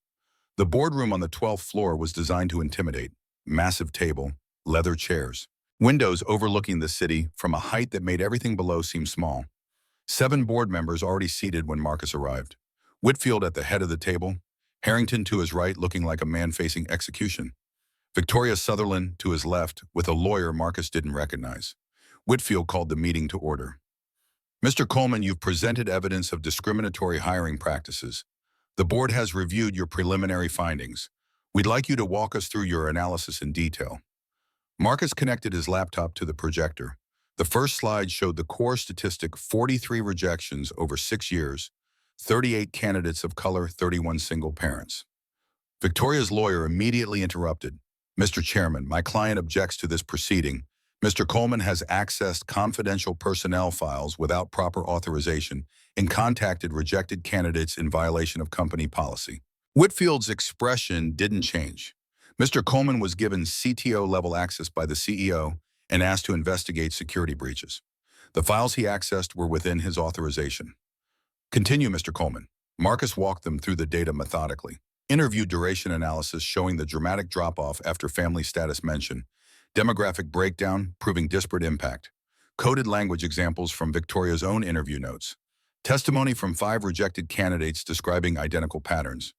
A: The boardroom on the 12th floor was designed to intimidate. Massive table, leather chairs. Windows overlooking the city from a height that made everything below seem small. 7 board members already seated when Marcus arrived. Whitfield at the head of the table, Harrington to his right looking like a man facing execution. Victoria Sutherland to his left with a lawyer Marcus didn't recognize. Whitfield called the meeting to order. Mr. Coleman, you've presented evidence of discriminatory hiring practices. The board has reviewed your preliminary findings. We'd like you to walk us through your analysis in detail. Marcus connected his laptop to the projector. The first slide showed the core statistic: 43 rejections over 6 years, 38 candidates of color, 31 single parents. Victoria's lawyer immediately interrupted. "Mr. Chairman, my client objects to this proceeding. Mr. Coleman has accessed confidential personnel files without proper authorization and contacted rejected candidates in violation of company policy." Whitfield's expression didn't change. Mr. Coleman was given CTO-level access by the CEO and asked to investigate security breaches. The files he accessed were within his authorization. "Continue, Mr. Coleman." Marcus walked them through the data methodically. Interview duration analysis showing the dramatic drop-off after family status mention. Demographic breakdown proving disparate impact. Coded language examples from Victoria's own interview notes. Testimony from 5 rejected candidates describing identical patterns.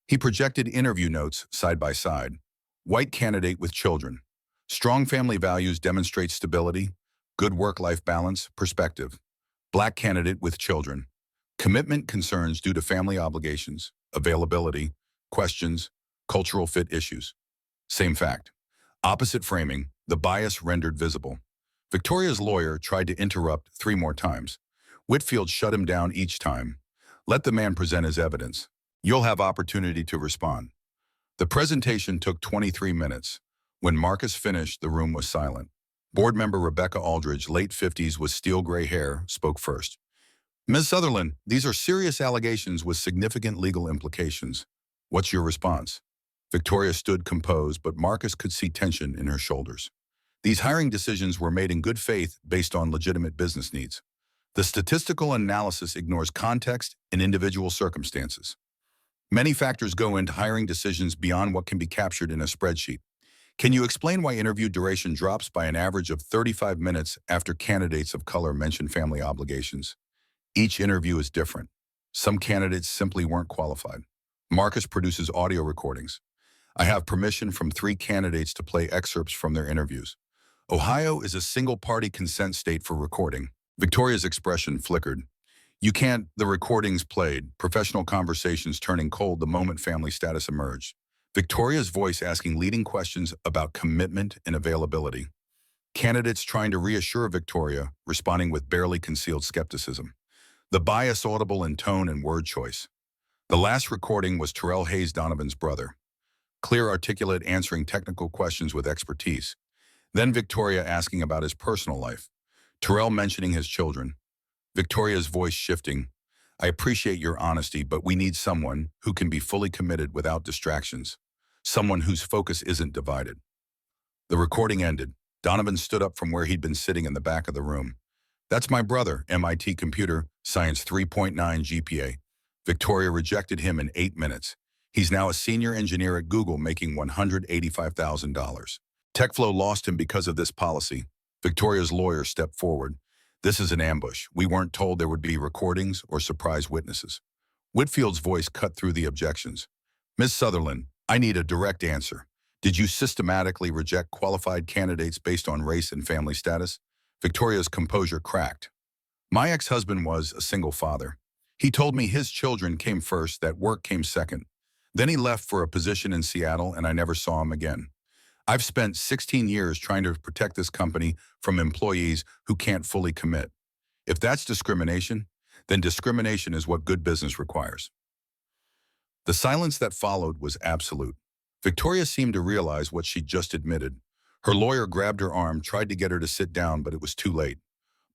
A: He projected interview notes side by side. White candidate with children. Strong family values demonstrate stability, good work-life balance, perspective. Black candidate with children. Commitment concerns due to family obligations, availability, questions, cultural fit issues. Same fact. Opposite framing, the bias rendered visible. Victoria's lawyer tried to interrupt 3 more times. Whitfield shut him down each time. "Let the man present his evidence. You'll have opportunity to respond." The presentation took 23 minutes. When Marcus finished, the room was silent. Board member Rebecca Aldridge, late 50s with steel gray hair, spoke first. "Ms. Sutherland, these are serious allegations with significant legal implications. What's your response?" Victoria stood composed, but Marcus could see tension in her shoulders. These hiring decisions were made in good faith based on legitimate business needs. The statistical analysis ignores context and individual circumstances. Many factors go into hiring decisions beyond what can be captured in a spreadsheet. Can you explain why interview duration drops by an average of 35 minutes after candidates of color mention family obligations? Each interview is different. Some candidates simply weren't qualified. Marcus produces audio recordings. "I have permission from 3 candidates to play excerpts from their interviews. Ohio is a single-party consent state for recording." Victoria's expression flickered. "You can't." The recordings played, professional conversations turning cold the moment family status emerged. Victoria's voice asking leading questions about commitment and availability. Candidates trying to reassure Victoria, responding with barely concealed skepticism. The bias audible in tone and word choice. The last recording was Terrell Hayes Donovan's brother. Clear, articulate, answering technical questions with expertise. Then Victoria asking about his personal life. Terrell mentioning his children. Victoria's voice shifting. "I appreciate your honesty, but we need someone who can be fully committed without distractions. Someone whose focus isn't divided." The recording ended. Donovan stood up from where he'd been sitting in the back of the room. "That's my brother, MIT computer science 3.9 GPA. Victoria rejected him in 8 minutes. He's now a senior engineer at Google making $185,000. TechFlow lost him because of this policy." Victoria's lawyer stepped forward. "This is an ambush. We weren't told there would be recordings or surprise witnesses." Whitfield's voice cut through the objections. "Ms. Sutherland, I need a direct answer. Did you systematically reject qualified candidates based on race and family status?" Victoria's composure cracked. "My ex-husband was a single father. He told me his children came first, that work came second. Then he left for a position in Seattle and I never saw him again. I've spent 16 years trying to protect this company from employees who can't fully commit. If that's discrimination, then discrimination is what good business requires." The silence that followed was absolute. Victoria seemed to realize what she'd just admitted. Her lawyer grabbed her arm, tried to get her to sit down, but it was too late.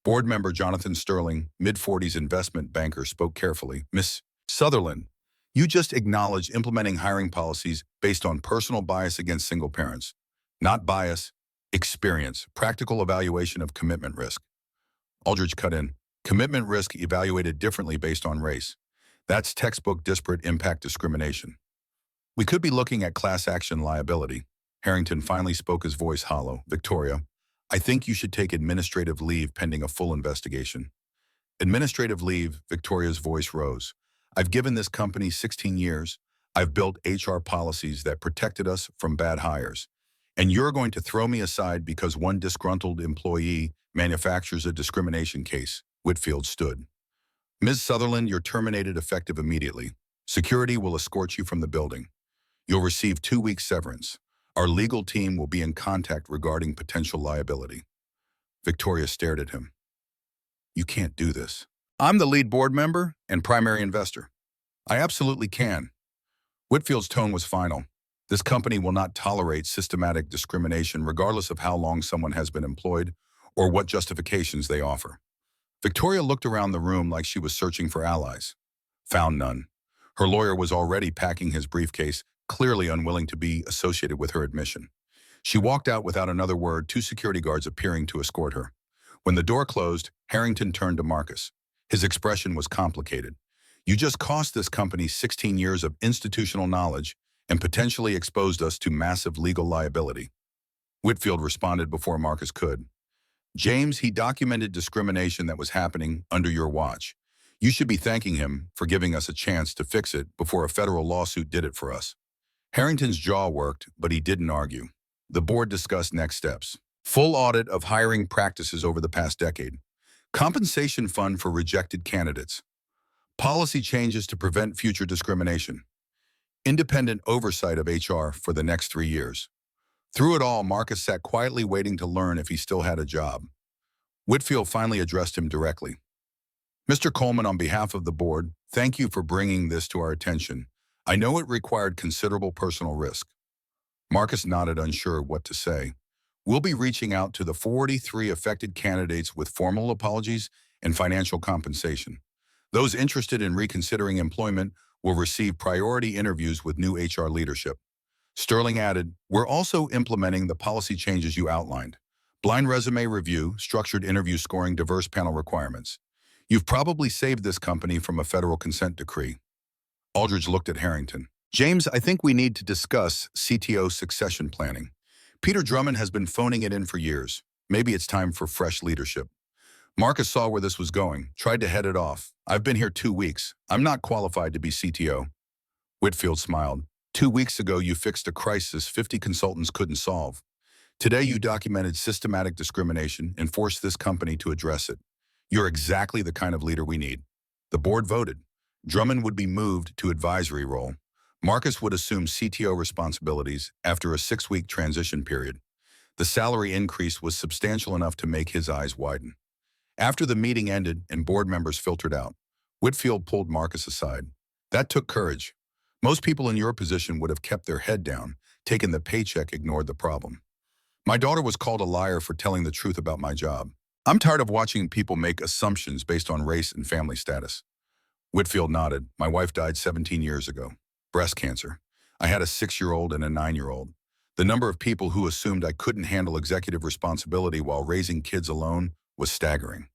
A: Board member Jonathan Sterling, mid-40s investment banker, spoke carefully. "Miss Sutherland, you just acknowledged implementing hiring policies based on personal bias against single parents. Not bias, experience, practical evaluation of commitment risk." Aldridge cut in. "Commitment risk evaluated differently based on race. That's textbook disparate impact discrimination. We could be looking at class action liability." Harrington finally spoke, his voice hollow. "Victoria, I think you should take administrative leave pending a full investigation." "Administrative leave," Victoria's voice rose. "I've given this company 16 years. I've built HR policies that protected us from bad hires. And you're going to throw me aside because one disgruntled employee manufactures a discrimination case." Whitfield stood. "Ms. Sutherland, you're terminated effective immediately. Security will escort you from the building. You'll receive 2 weeks severance. Our legal team will be in contact regarding potential liability. Victoria stared at him. You can't do this. I'm the lead board member and primary investor. I absolutely can. Whitfield's tone was final. This company will not tolerate systematic discrimination regardless of how long someone has been employed or what justifications they offer. Victoria looked around the room like she was searching for allies. Found none. Her lawyer was already packing his briefcase, clearly unwilling to be associated with her admission. She walked out without another word, two security guards appearing to escort her. When the door closed, Harrington turned to Marcus. His expression was complicated. You just cost this company 16 years of institutional knowledge and potentially exposed us to massive legal liability. Whitfield responded before Marcus could. James, he documented discrimination that was happening under your watch. You should be thanking him for giving us a chance to fix it before a federal lawsuit did it for us. Harrington's jaw worked, but he didn't argue. The board discussed next steps. Full audit of hiring practices over the past decade. Compensation fund for rejected candidates. Policy changes to prevent future discrimination. Independent oversight of HR for the next 3 years. Through it all, Marcus sat quietly waiting to learn if he still had a job. Whitfield finally addressed him directly. Mr. Coleman, on behalf of the board, thank you for bringing this to our attention. I know it required considerable personal risk. Marcus nodded, unsure what to say. We'll be reaching out to the 43 affected candidates with formal apologies and financial compensation. Those interested in reconsidering employment will receive priority interviews with new HR leadership. Sterling added, we're also implementing the policy changes you outlined. Blind resume review, structured interview scoring, diverse panel requirements. You've probably saved this company from a federal consent decree. Aldridge looked at Harrington. James, I think we need to discuss CTO succession planning. Peter Drummond has been phoning it in for years. Maybe it's time for fresh leadership. Marcus saw where this was going, tried to head it off. I've been here 2 weeks. I'm not qualified to be CTO. Whitfield smiled. 2 weeks ago, you fixed a crisis 50 consultants couldn't solve. Today, you documented systematic discrimination and forced this company to address it. You're exactly the kind of leader we need. The board voted. Drummond would be moved to advisory role. Marcus would assume CTO responsibilities after a 6-week transition period. The salary increase was substantial enough to make his eyes widen. After the meeting ended and board members filtered out, Whitfield pulled Marcus aside. That took courage. Most people in your position would have kept their head down, taken the paycheck, ignored the problem. My daughter was called a liar for telling the truth about my job. I'm tired of watching people make assumptions based on race and family status. Whitfield nodded. My wife died 17 years ago. Breast cancer. I had a 6-year-old and a 9-year-old. The number of people who assumed I couldn't handle executive responsibility while raising kids alone was staggering.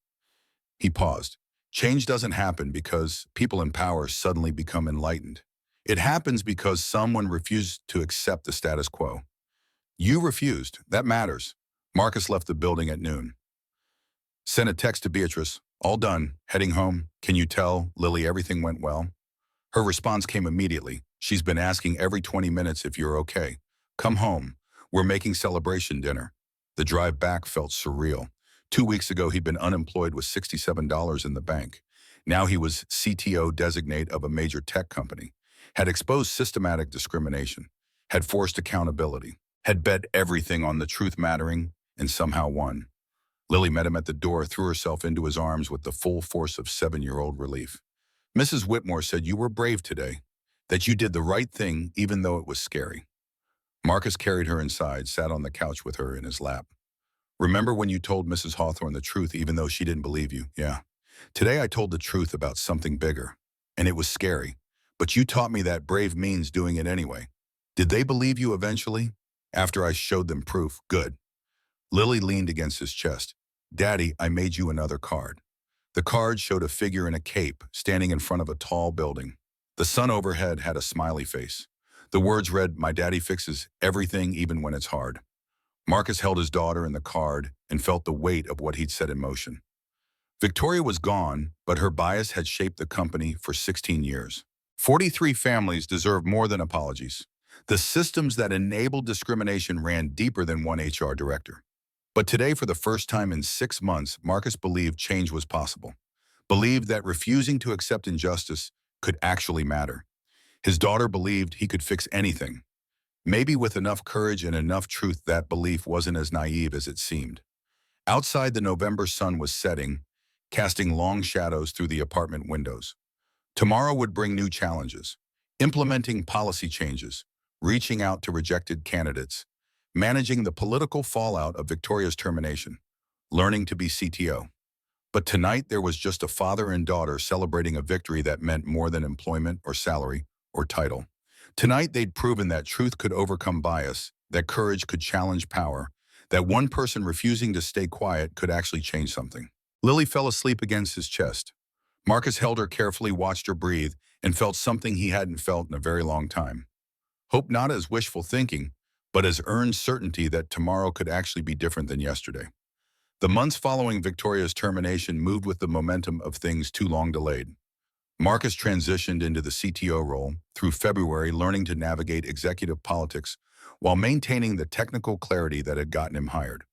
A: He paused. Change doesn't happen because people in power suddenly become enlightened. It happens because someone refused to accept the status quo. You refused. That matters. Marcus left the building at noon. Sent a text to Beatrice. All done. Heading home. Can you tell Lily everything went well? Her response came immediately. She's been asking every 20 minutes if you're okay. Come home. We're making celebration dinner. The drive back felt surreal. 2 weeks ago, he'd been unemployed with $67 in the bank. Now he was CTO designate of a major tech company, had exposed systematic discrimination, had forced accountability, had bet everything on the truth mattering, and somehow won. Lily met him at the door, threw herself into his arms with the full force of 7-year-old relief. Mrs. Whitmore said you were brave today, that you did the right thing even though it was scary. Marcus carried her inside, sat on the couch with her in his lap. Remember when you told Mrs. Hawthorne the truth even though she didn't believe you? Yeah. Today I told the truth about something bigger, and it was scary, but you taught me that brave means doing it anyway. Did they believe you eventually? After I showed them proof, good. Lily leaned against his chest. Daddy, I made you another card. The card showed a figure in a cape standing in front of a tall building. The sun overhead had a smiley face. The words read, my daddy fixes everything even when it's hard. Marcus held his daughter in the card and felt the weight of what he'd set in motion. Victoria was gone, but her bias had shaped the company for 16 years. 43 families deserve more than apologies. The systems that enabled discrimination ran deeper than one HR director. But today, for the first time in 6 months, Marcus believed change was possible, believed that refusing to accept injustice could actually matter. His daughter believed he could fix anything. Maybe with enough courage and enough truth, that belief wasn't as naive as it seemed. Outside, the November sun was setting, casting long shadows through the apartment windows. Tomorrow would bring new challenges: implementing policy changes, reaching out to rejected candidates, managing the political fallout of Victoria's termination, learning to be CTO. But tonight there was just a father and daughter celebrating a victory that meant more than employment or salary or title. Tonight they'd proven that truth could overcome bias, that courage could challenge power, that one person refusing to stay quiet could actually change something. Lily fell asleep against his chest. Marcus held her carefully, watched her breathe, and felt something he hadn't felt in a very long time. Hope, not as wishful thinking, but as earned certainty that tomorrow could actually be different than yesterday. The months following Victoria's termination moved with the momentum of things too long delayed. Marcus transitioned into the CTO role through February, learning to navigate executive politics while maintaining the technical clarity that had gotten him hired.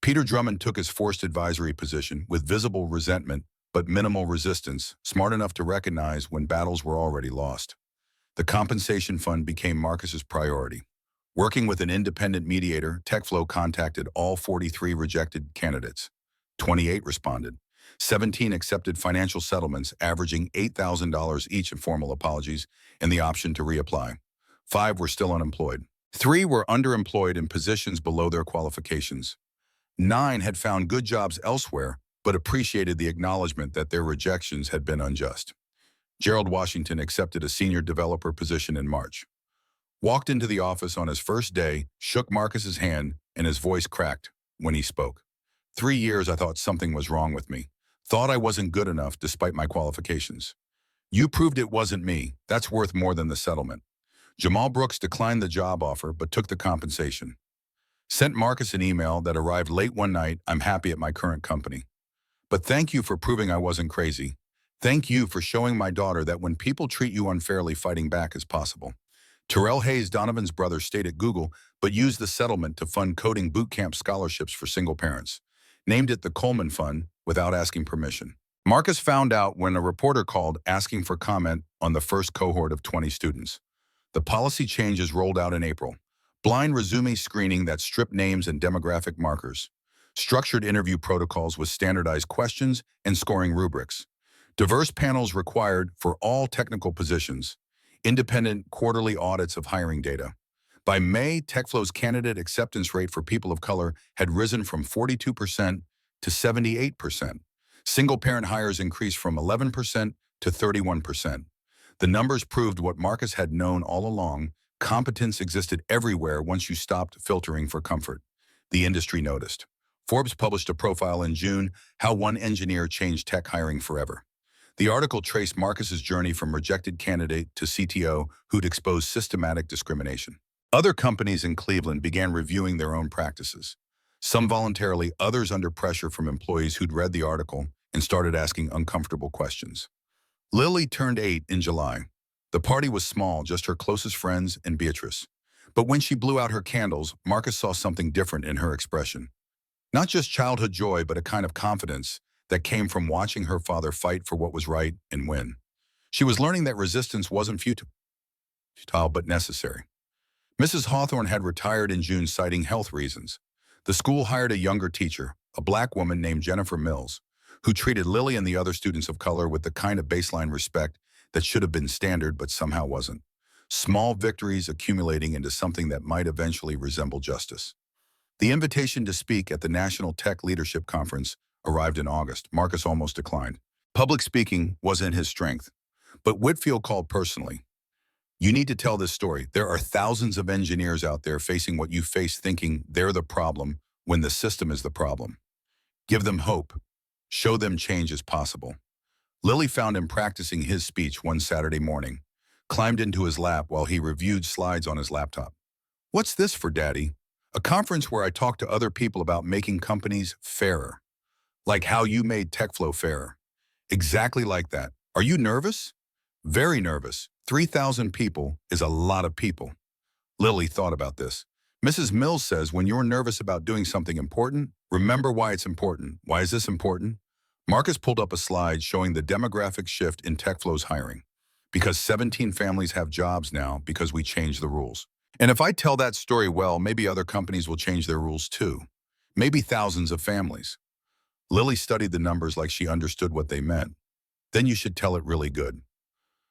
A: Peter Drummond took his forced advisory position with visible resentment but minimal resistance, smart enough to recognize when battles were already lost. The compensation fund became Marcus's priority. Working with an independent mediator, TechFlow contacted all 43 rejected candidates. 28 responded. 17 accepted financial settlements averaging $8,000 each in formal apologies and the option to reapply. 5 were still unemployed. 3 were underemployed in positions below their qualifications. 9 had found good jobs elsewhere but appreciated the acknowledgement that their rejections had been unjust. Gerald Washington accepted a senior developer position in March. Walked into the office on his first day, shook Marcus's hand, and his voice cracked when he spoke. 3 years I thought something was wrong with me. Thought I wasn't good enough despite my qualifications. You proved it wasn't me. That's worth more than the settlement. Jamal Brooks declined the job offer but took the compensation. Sent Marcus an email that arrived late one night: I'm happy at my current company. But thank you for proving I wasn't crazy. Thank you for showing my daughter that when people treat you unfairly, fighting back is possible. Terrell Hayes, Donovan's brother, stayed at Google but used the settlement to fund coding bootcamp scholarships for single parents. Named it the Coleman Fund without asking permission. Marcus found out when a reporter called asking for comment on the first cohort of 20 students. The policy changes rolled out in April. Blind resume screening that stripped names and demographic markers. Structured interview protocols with standardized questions and scoring rubrics. Diverse panels required for all technical positions. Independent quarterly audits of hiring data. By May, TechFlow's candidate acceptance rate for people of color had risen from 42% to 78%. Single-parent hires increased from 11% to 31%. The numbers proved what Marcus had known all along: competence existed everywhere once you stopped filtering for comfort. The industry noticed. Forbes published a profile in June: How One Engineer Changed Tech Hiring Forever. The article traced Marcus's journey from rejected candidate to CTO who'd exposed systematic discrimination. Other companies in Cleveland began reviewing their own practices. Some voluntarily, others under pressure from employees who'd read the article and started asking uncomfortable questions. Lily turned 8 in July. The party was small, just her closest friends and Beatrice. But when she blew out her candles, Marcus saw something different in her expression. Not just childhood joy, but a kind of confidence that came from watching her father fight for what was right and win. She was learning that resistance wasn't futile but necessary. Mrs. Hawthorne had retired in June, citing health reasons. The school hired a younger teacher, a black woman named Jennifer Mills, who treated Lily and the other students of color with the kind of baseline respect that should have been standard but somehow wasn't. Small victories accumulating into something that might eventually resemble justice. The invitation to speak at the National Tech Leadership Conference arrived in August. Marcus almost declined. Public speaking wasn't his strength. But Whitfield called personally. You need to tell this story. There are thousands of engineers out there facing what you face, thinking they're the problem when the system is the problem. Give them hope. Show them change is possible. Lily found him practicing his speech one Saturday morning, climbed into his lap while he reviewed slides on his laptop. What's this for, Daddy? A conference where I talk to other people about making companies fairer. Like how you made TechFlow fairer. Exactly like that. Are you nervous? Very nervous. 3,000 people is a lot of people. Lily thought about this. Mrs. Mills says when you're nervous about doing something important, remember why it's important. Why is this important? Marcus pulled up a slide showing the demographic shift in TechFlow's hiring. Because 17 families have jobs now because we changed the rules. And if I tell that story well, maybe other companies will change their rules too. Maybe thousands of families. Lily studied the numbers like she understood what they meant. Then you should tell it really good.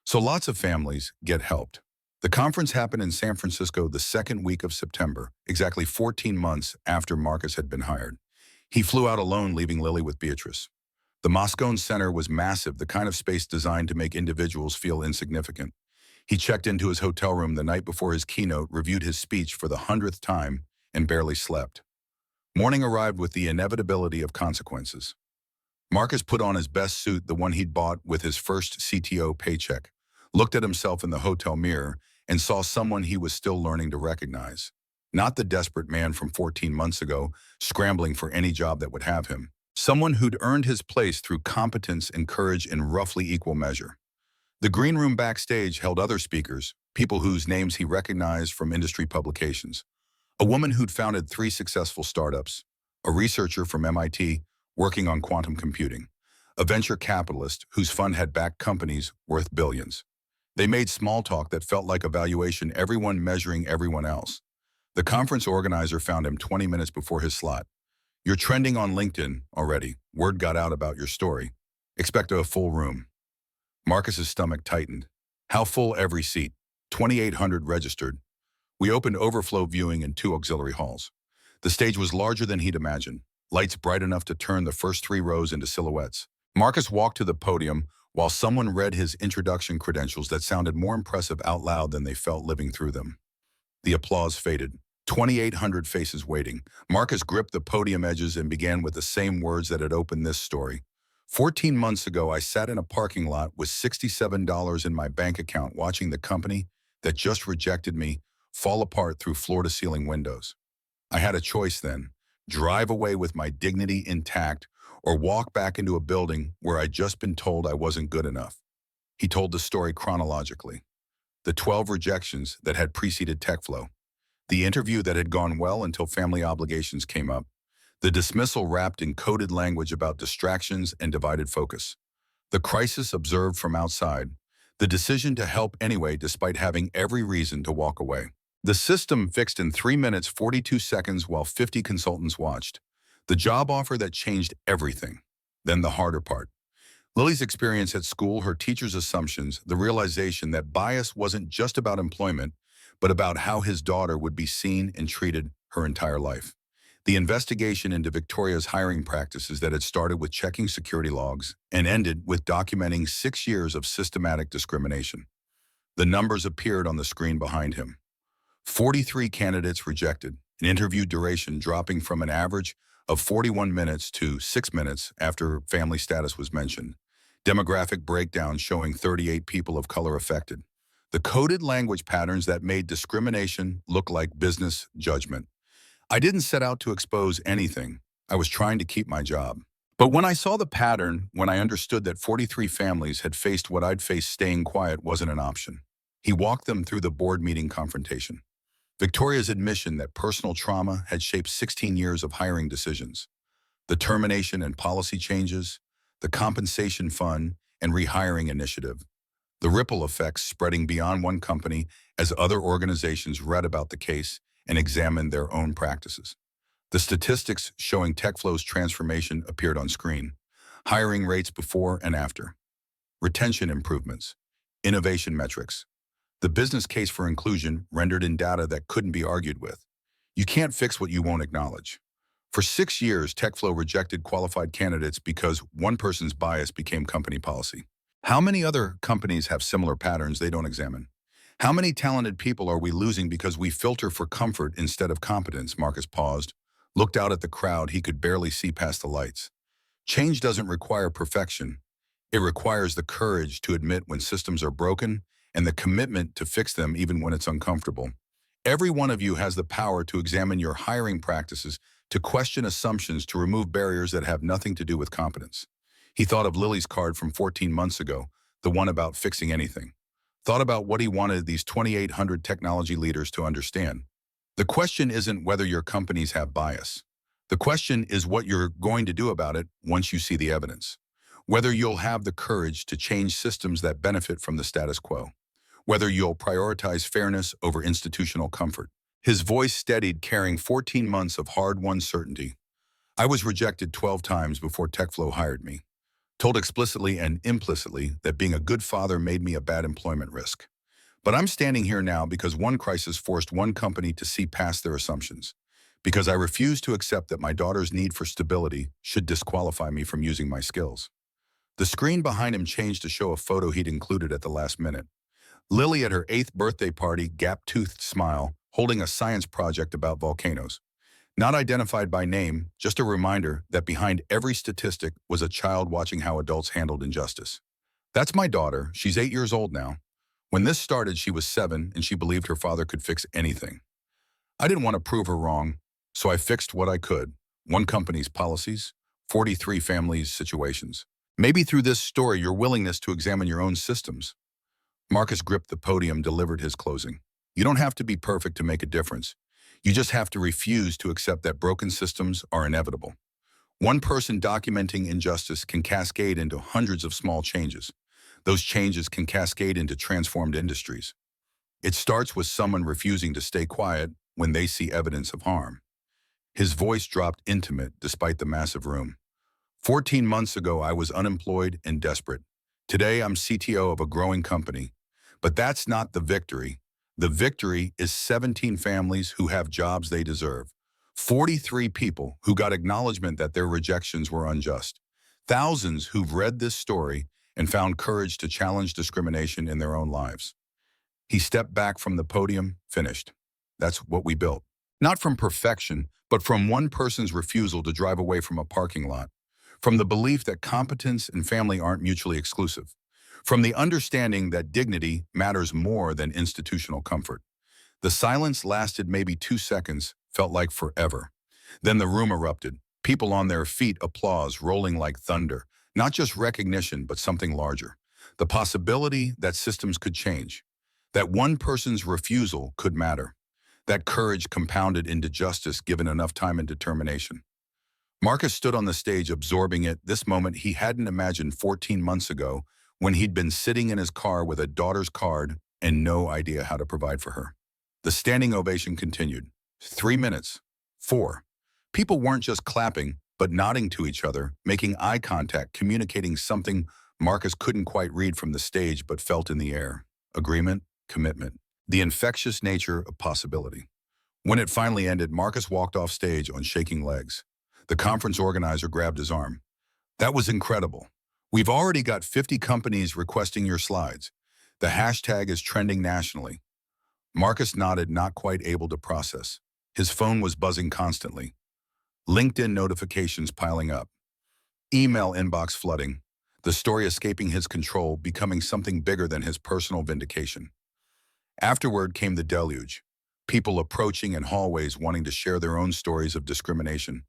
A: So lots of families get helped. The conference happened in San Francisco the second week of September, exactly 14 months after Marcus had been hired. He flew out alone, leaving Lily with Beatrice. The Moscone Center was massive, the kind of space designed to make individuals feel insignificant. He checked into his hotel room the night before his keynote, reviewed his speech for the 100th time, and barely slept. Morning arrived with the inevitability of consequences. Marcus put on his best suit, the one he'd bought with his first CTO paycheck, looked at himself in the hotel mirror, and saw someone he was still learning to recognize. Not the desperate man from 14 months ago, scrambling for any job that would have him. Someone who'd earned his place through competence and courage in roughly equal measure. The green room backstage held other speakers, people whose names he recognized from industry publications. A woman who'd founded 3 successful startups, a researcher from MIT working on quantum computing, a venture capitalist whose fund had backed companies worth billions. They made small talk that felt like evaluation, everyone measuring everyone else. The conference organizer found him 20 minutes before his slot. "You're trending on LinkedIn already. Word got out about your story. Expect a full room." Marcus's stomach tightened. How full? Every seat. 2,800 registered. We opened overflow viewing in 2 auxiliary halls. The stage was larger than he'd imagined, lights bright enough to turn the first 3 rows into silhouettes. Marcus walked to the podium while someone read his introduction credentials that sounded more impressive out loud than they felt living through them. The applause faded. 2,800 faces waiting. Marcus gripped the podium edges and began with the same words that had opened this story. 14 months ago, I sat in a parking lot with $67 in my bank account watching the company that just rejected me fall apart through floor-to-ceiling windows. I had a choice then: drive away with my dignity intact or walk back into a building where I'd just been told I wasn't good enough. He told the story chronologically. The 12 rejections that had preceded TechFlow. The interview that had gone well until family obligations came up. The dismissal wrapped in coded language about distractions and divided focus. The crisis observed from outside. The decision to help anyway despite having every reason to walk away. The system fixed in 3 minutes 42 seconds while 50 consultants watched. The job offer that changed everything. Then the harder part. Lily's experience at school, her teacher's assumptions, the realization that bias wasn't just about employment, but about how his daughter would be seen and treated her entire life. The investigation into Victoria's hiring practices that had started with checking security logs and ended with documenting 6 years of systematic discrimination. The numbers appeared on the screen behind him. 43 candidates rejected, an interview duration dropping from an average of 41 minutes to 6 minutes after family status was mentioned. Demographic breakdown showing 38 people of color affected. The coded language patterns that made discrimination look like business judgment. I didn't set out to expose anything. I was trying to keep my job. But when I saw the pattern, when I understood that 43 families had faced what I'd faced, staying quiet wasn't an option. He walked them through the board meeting confrontation. Victoria's admission that personal trauma had shaped 16 years of hiring decisions. The termination and policy changes, the compensation fund and rehiring initiative. The ripple effects spreading beyond one company as other organizations read about the case and examined their own practices. The statistics showing TechFlow's transformation appeared on screen. Hiring rates before and after. Retention improvements. Innovation metrics. The business case for inclusion rendered in data that couldn't be argued with. You can't fix what you won't acknowledge. For 6 years, TechFlow rejected qualified candidates because one person's bias became company policy. How many other companies have similar patterns they don't examine? How many talented people are we losing because we filter for comfort instead of competence? Marcus paused, looked out at the crowd. He could barely see past the lights. Change doesn't require perfection. It requires the courage to admit when systems are broken and the commitment to fix them even when it's uncomfortable. Every one of you has the power to examine your hiring practices, to question assumptions, to remove barriers that have nothing to do with competence. He thought of Lily's card from 14 months ago, the one about fixing anything. Thought about what he wanted these 2,800 technology leaders to understand. The question isn't whether your companies have bias. The question is what you're going to do about it once you see the evidence. Whether you'll have the courage to change systems that benefit from the status quo. Whether you'll prioritize fairness over institutional comfort. His voice steadied, carrying 14 months of hard-won certainty. I was rejected 12 times before TechFlow hired me. Told explicitly and implicitly that being a good father made me a bad employment risk. But I'm standing here now because one crisis forced one company to see past their assumptions. Because I refused to accept that my daughter's need for stability should disqualify me from using my skills. The screen behind him changed to show a photo he'd included at the last minute. Lily at her 8th birthday party, gap-toothed smile, holding a science project about volcanoes. Not identified by name, just a reminder that behind every statistic was a child watching how adults handled injustice. That's my daughter. She's 8 years old now. When this started, she was 7, and she believed her father could fix anything. I didn't want to prove her wrong, so I fixed what I could. One company's policies, 43 families' situations. Maybe through this story, your willingness to examine your own systems. Marcus gripped the podium, delivered his closing. You don't have to be perfect to make a difference. You just have to refuse to accept that broken systems are inevitable. One person documenting injustice can cascade into hundreds of small changes. Those changes can cascade into transformed industries. It starts with someone refusing to stay quiet when they see evidence of harm. His voice dropped intimate despite the massive room. 14 months ago, I was unemployed and desperate. Today, I'm CTO of a growing company. But that's not the victory. The victory is 17 families who have jobs they deserve. 43 people who got acknowledgement that their rejections were unjust. Thousands who've read this story and found courage to challenge discrimination in their own lives. He stepped back from the podium, finished. That's what we built. Not from perfection, but from one person's refusal to drive away from a parking lot. From the belief that competence and family aren't mutually exclusive. From the understanding that dignity matters more than institutional comfort. The silence lasted maybe 2 seconds, felt like forever. Then the room erupted. People on their feet, applause rolling like thunder. Not just recognition, but something larger. The possibility that systems could change. That one person's refusal could matter. That courage compounded into justice given enough time and determination. Marcus stood on the stage absorbing it, this moment he hadn't imagined 14 months ago when he'd been sitting in his car with a daughter's card and no idea how to provide for her. The standing ovation continued. 3 minutes. 4. People weren't just clapping, but nodding to each other, making eye contact, communicating something Marcus couldn't quite read from the stage but felt in the air. Agreement, commitment, the infectious nature of possibility. When it finally ended, Marcus walked off stage on shaking legs. The conference organizer grabbed his arm. That was incredible. We've already got 50 companies requesting your slides. The hashtag is trending nationally. Marcus nodded, not quite able to process. His phone was buzzing constantly. LinkedIn notifications piling up. Email inbox flooding. The story escaping his control, becoming something bigger than his personal vindication. Afterward came the deluge. People approaching in hallways wanting to share their own stories of discrimination.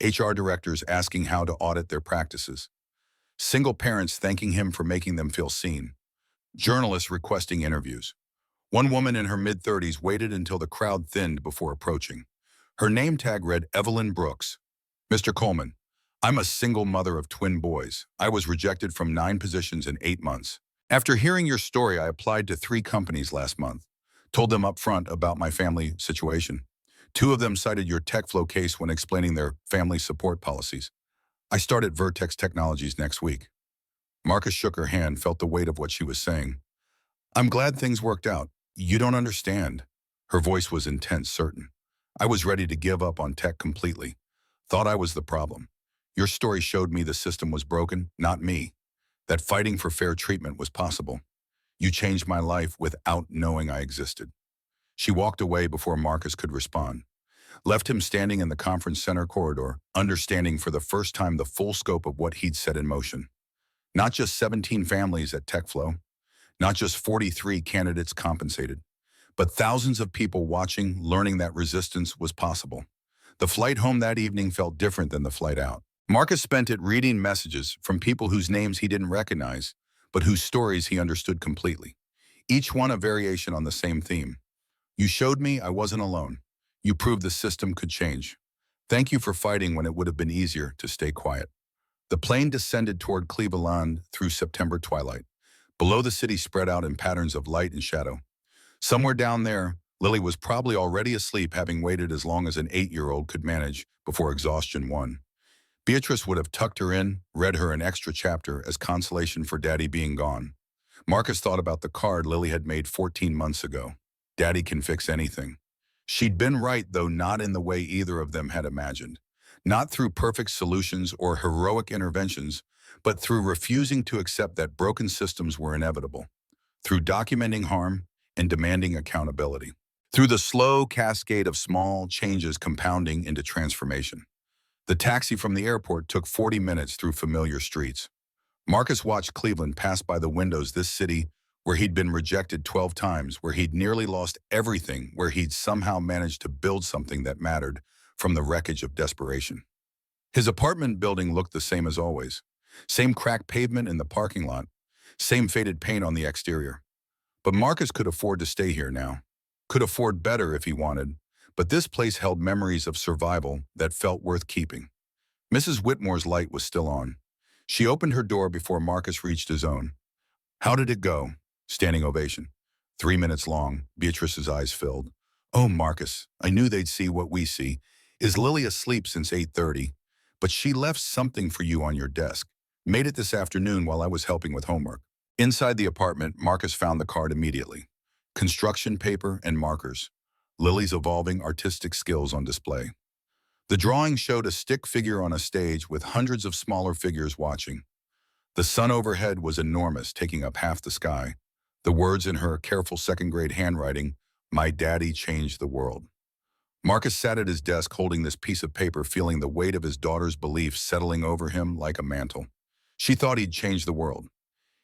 A: HR directors asking how to audit their practices. Single parents thanking him for making them feel seen. Journalists requesting interviews. One woman in her mid-30s waited until the crowd thinned before approaching. Her name tag read Evelyn Brooks. Mr. Coleman, I'm a single mother of twin boys. I was rejected from 9 positions in 8 months. After hearing your story, I applied to 3 companies last month. Told them up front about my family situation. 2 of them cited your TechFlow case when explaining their family support policies. I start at Vertex Technologies next week. Marcus shook her hand, felt the weight of what she was saying. I'm glad things worked out. You don't understand. Her voice was intense, certain. I was ready to give up on tech completely. Thought I was the problem. Your story showed me the system was broken, not me. That fighting for fair treatment was possible. You changed my life without knowing I existed. She walked away before Marcus could respond. Left him standing in the conference center corridor, understanding for the first time the full scope of what he'd set in motion. Not just 17 families at TechFlow, not just 43 candidates compensated, but thousands of people watching, learning that resistance was possible. The flight home that evening felt different than the flight out. Marcus spent it reading messages from people whose names he didn't recognize, but whose stories he understood completely. Each one a variation on the same theme. You showed me I wasn't alone. You proved the system could change. Thank you for fighting when it would have been easier to stay quiet. The plane descended toward Cleveland through September twilight. Below, the city spread out in patterns of light and shadow. Somewhere down there, Lily was probably already asleep, having waited as long as an 8-year-old could manage before exhaustion won. Beatrice would have tucked her in, read her an extra chapter as consolation for Daddy being gone. Marcus thought about the card Lily had made 14 months ago. Daddy can fix anything. She'd been right, though not in the way either of them had imagined. Not through perfect solutions or heroic interventions, but through refusing to accept that broken systems were inevitable. Through documenting harm and demanding accountability. Through the slow cascade of small changes compounding into transformation. The taxi from the airport took 40 minutes through familiar streets. Marcus watched Cleveland pass by the windows, this city where he'd been rejected 12 times, where he'd nearly lost everything, where he'd somehow managed to build something that mattered from the wreckage of desperation. His apartment building looked the same as always. Same cracked pavement in the parking lot, same faded paint on the exterior. But Marcus could afford to stay here now. Could afford better if he wanted, but this place held memories of survival that felt worth keeping. Mrs. Whitmore's light was still on. She opened her door before Marcus reached his own. "How did it go?" Standing ovation. 3 minutes long, Beatrice's eyes filled. "Oh, Marcus, I knew they'd see what we see. Is Lily asleep since 8:30? But she left something for you on your desk. Made it this afternoon while I was helping with homework." Inside the apartment, Marcus found the card immediately. Construction paper and markers. Lily's evolving artistic skills on display. The drawing showed a stick figure on a stage with hundreds of smaller figures watching. The sun overhead was enormous, taking up half the sky. The words in her careful second-grade handwriting, "My daddy changed the world." Marcus sat at his desk holding this piece of paper, feeling the weight of his daughter's beliefs settling over him like a mantle. She thought he'd changed the world.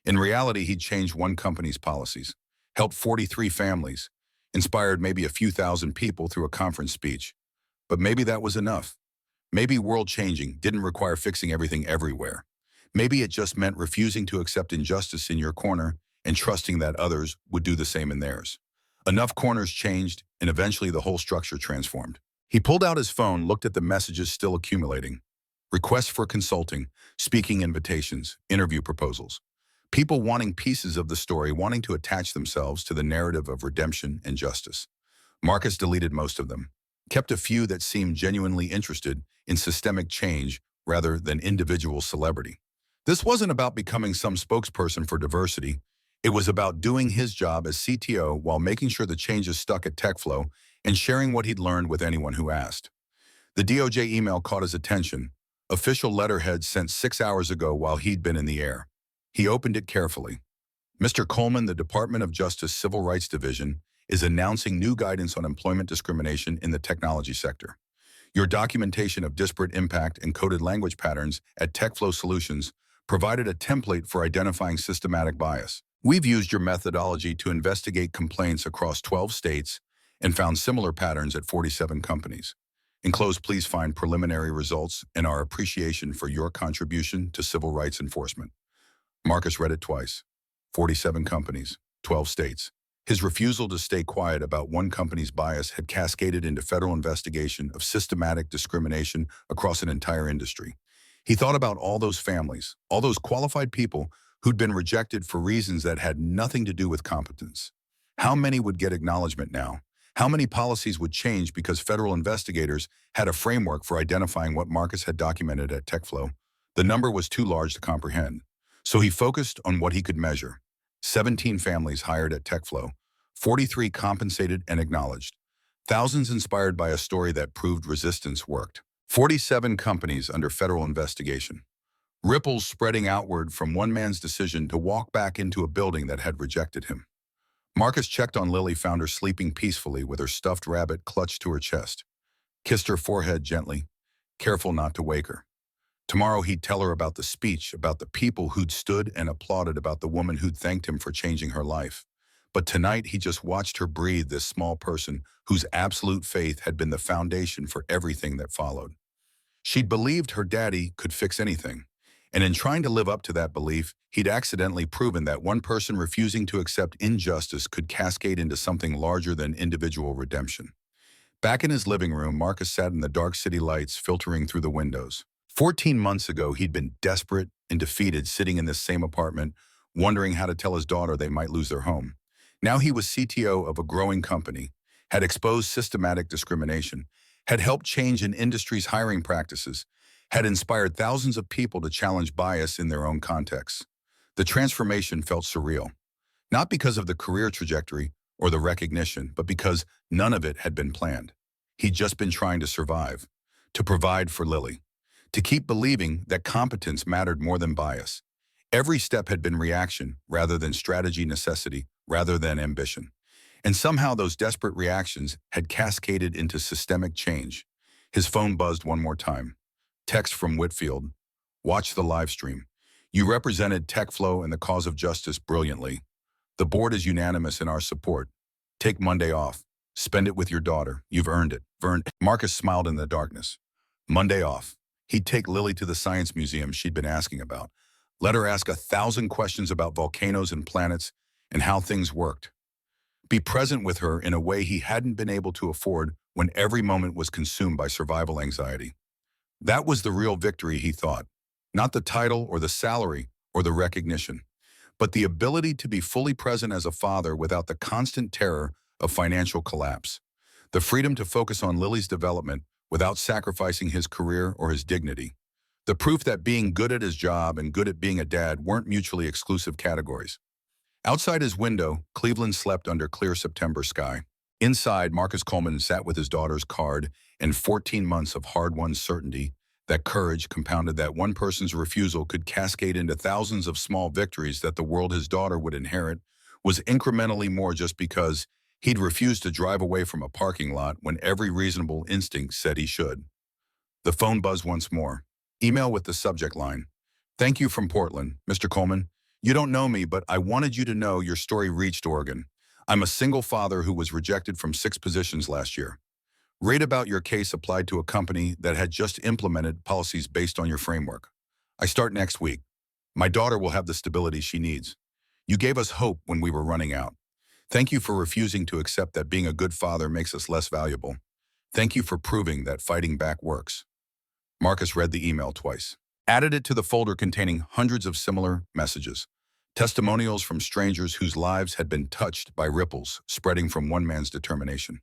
A: In reality, he'd changed one company's policies, helped 43 families, inspired maybe a few thousand people through a conference speech. But maybe that was enough. Maybe world-changing didn't require fixing everything everywhere. Maybe it just meant refusing to accept injustice in your corner and trusting that others would do the same in theirs. Enough corners changed, and eventually the whole structure transformed. He pulled out his phone, looked at the messages still accumulating. Requests for consulting, speaking invitations, interview proposals. People wanting pieces of the story, wanting to attach themselves to the narrative of redemption and justice. Marcus deleted most of them, kept a few that seemed genuinely interested in systemic change rather than individual celebrity. This wasn't about becoming some spokesperson for diversity. It was about doing his job as CTO while making sure the changes stuck at TechFlow and sharing what he'd learned with anyone who asked. The DOJ email caught his attention. Official letterhead sent 6 hours ago while he'd been in the air. He opened it carefully. "Mr. Coleman, the Department of Justice Civil Rights Division is announcing new guidance on employment discrimination in the technology sector. Your documentation of disparate impact and coded language patterns at TechFlow Solutions provided a template for identifying systematic bias. We've used your methodology to investigate complaints across 12 states and found similar patterns at 47 companies. Enclosed, please find preliminary results and our appreciation for your contribution to civil rights enforcement." Marcus read it twice. 47 companies, 12 states. His refusal to stay quiet about one company's bias had cascaded into federal investigation of systematic discrimination across an entire industry. He thought about all those families, all those qualified people who'd been rejected for reasons that had nothing to do with competence. How many would get acknowledgement now? How many policies would change because federal investigators had a framework for identifying what Marcus had documented at TechFlow? The number was too large to comprehend. So he focused on what he could measure. 17 families hired at TechFlow, 43 compensated and acknowledged, thousands inspired by a story that proved resistance worked, 47 companies under federal investigation, ripples spreading outward from one man's decision to walk back into a building that had rejected him. Marcus checked on Lily, found her sleeping peacefully with her stuffed rabbit clutched to her chest, kissed her forehead gently, careful not to wake her. Tomorrow he'd tell her about the speech, about the people who'd stood and applauded, about the woman who'd thanked him for changing her life. But tonight he just watched her breathe, this small person whose absolute faith had been the foundation for everything that followed. She'd believed her daddy could fix anything. And in trying to live up to that belief, he'd accidentally proven that one person refusing to accept injustice could cascade into something larger than individual redemption. Back in his living room, Marcus sat in the dark city lights filtering through the windows. 14 months ago, he'd been desperate and defeated, sitting in this same apartment, wondering how to tell his daughter they might lose their home. Now he was CTO of a growing company, had exposed systematic discrimination, had helped change an industry's hiring practices, had inspired thousands of people to challenge bias in their own contexts. The transformation felt surreal, not because of the career trajectory or the recognition, but because none of it had been planned. He'd just been trying to survive, to provide for Lily, to keep believing that competence mattered more than bias. Every step had been reaction rather than strategy, necessity rather than ambition. And somehow those desperate reactions had cascaded into systemic change. His phone buzzed one more time. Text from Whitfield. Watch the live stream. You represented TechFlow and the cause of justice brilliantly. The board is unanimous in our support. Take Monday off. Spend it with your daughter. You've earned it. Marcus smiled in the darkness. Monday off. He'd take Lily to the science museum she'd been asking about. Let her ask 1,000 questions about volcanoes and planets and how things worked. Be present with her in a way he hadn't been able to afford when every moment was consumed by survival anxiety. That was the real victory, he thought. Not the title or the salary or the recognition, but the ability to be fully present as a father without the constant terror of financial collapse. The freedom to focus on Lily's development without sacrificing his career or his dignity. The proof that being good at his job and good at being a dad weren't mutually exclusive categories. Outside his window, Cleveland slept under clear September sky. Inside, Marcus Coleman sat with his daughter's card and 14 months of hard-won certainty that courage, compounded that one person's refusal could cascade into thousands of small victories that the world his daughter would inherit, was incrementally more just because he'd refused to drive away from a parking lot when every reasonable instinct said he should. The phone buzzed once more. Email with the subject line. Thank you from Portland, Mr. Coleman. You don't know me, but I wanted you to know your story reached Oregon. I'm a single father who was rejected from 6 positions last year. Read about your case applied to a company that had just implemented policies based on your framework. I start next week. My daughter will have the stability she needs. You gave us hope when we were running out. Thank you for refusing to accept that being a good father makes us less valuable. Thank you for proving that fighting back works. Marcus read the email twice, added it to the folder containing hundreds of similar messages, testimonials from strangers whose lives had been touched by ripples spreading from one man's determination.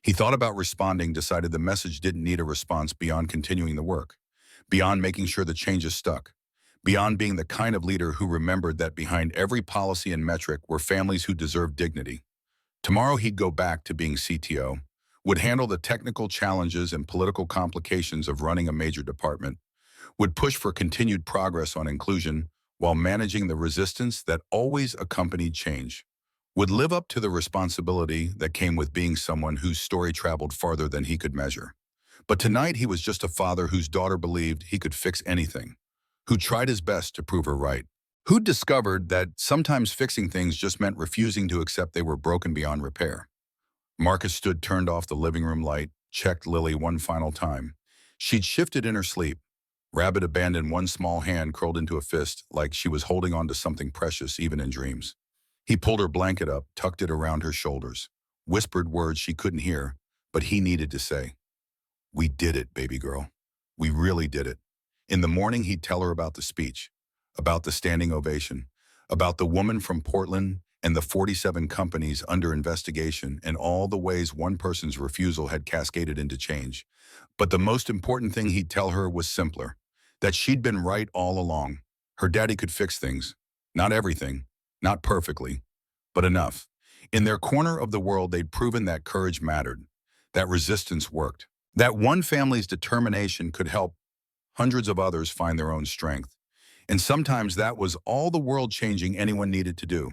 A: He thought about responding, decided the message didn't need a response beyond continuing the work, beyond making sure the changes stuck, beyond being the kind of leader who remembered that behind every policy and metric were families who deserved dignity. Tomorrow he'd go back to being CTO, would handle the technical challenges and political complications of running a major department, would push for continued progress on inclusion while managing the resistance that always accompanied change, would live up to the responsibility that came with being someone whose story traveled farther than he could measure. But tonight he was just a father whose daughter believed he could fix anything, who tried his best to prove her right, who'd discovered that sometimes fixing things just meant refusing to accept they were broken beyond repair. Marcus stood, turned off the living room light, checked Lily one final time. She'd shifted in her sleep. Rabbit abandoned one small hand curled into a fist like she was holding on to something precious even in dreams. He pulled her blanket up, tucked it around her shoulders, whispered words she couldn't hear, but he needed to say. We did it, baby girl. We really did it. In the morning, he'd tell her about the speech, about the standing ovation, about the woman from Portland and the 47 companies under investigation and all the ways one person's refusal had cascaded into change. But the most important thing he'd tell her was simpler, that she'd been right all along. Her daddy could fix things. Not everything, not perfectly, but enough. In their corner of the world, they'd proven that courage mattered, that resistance worked, that one family's determination could help hundreds of others find their own strength. And sometimes that was all the world-changing anyone needed to do.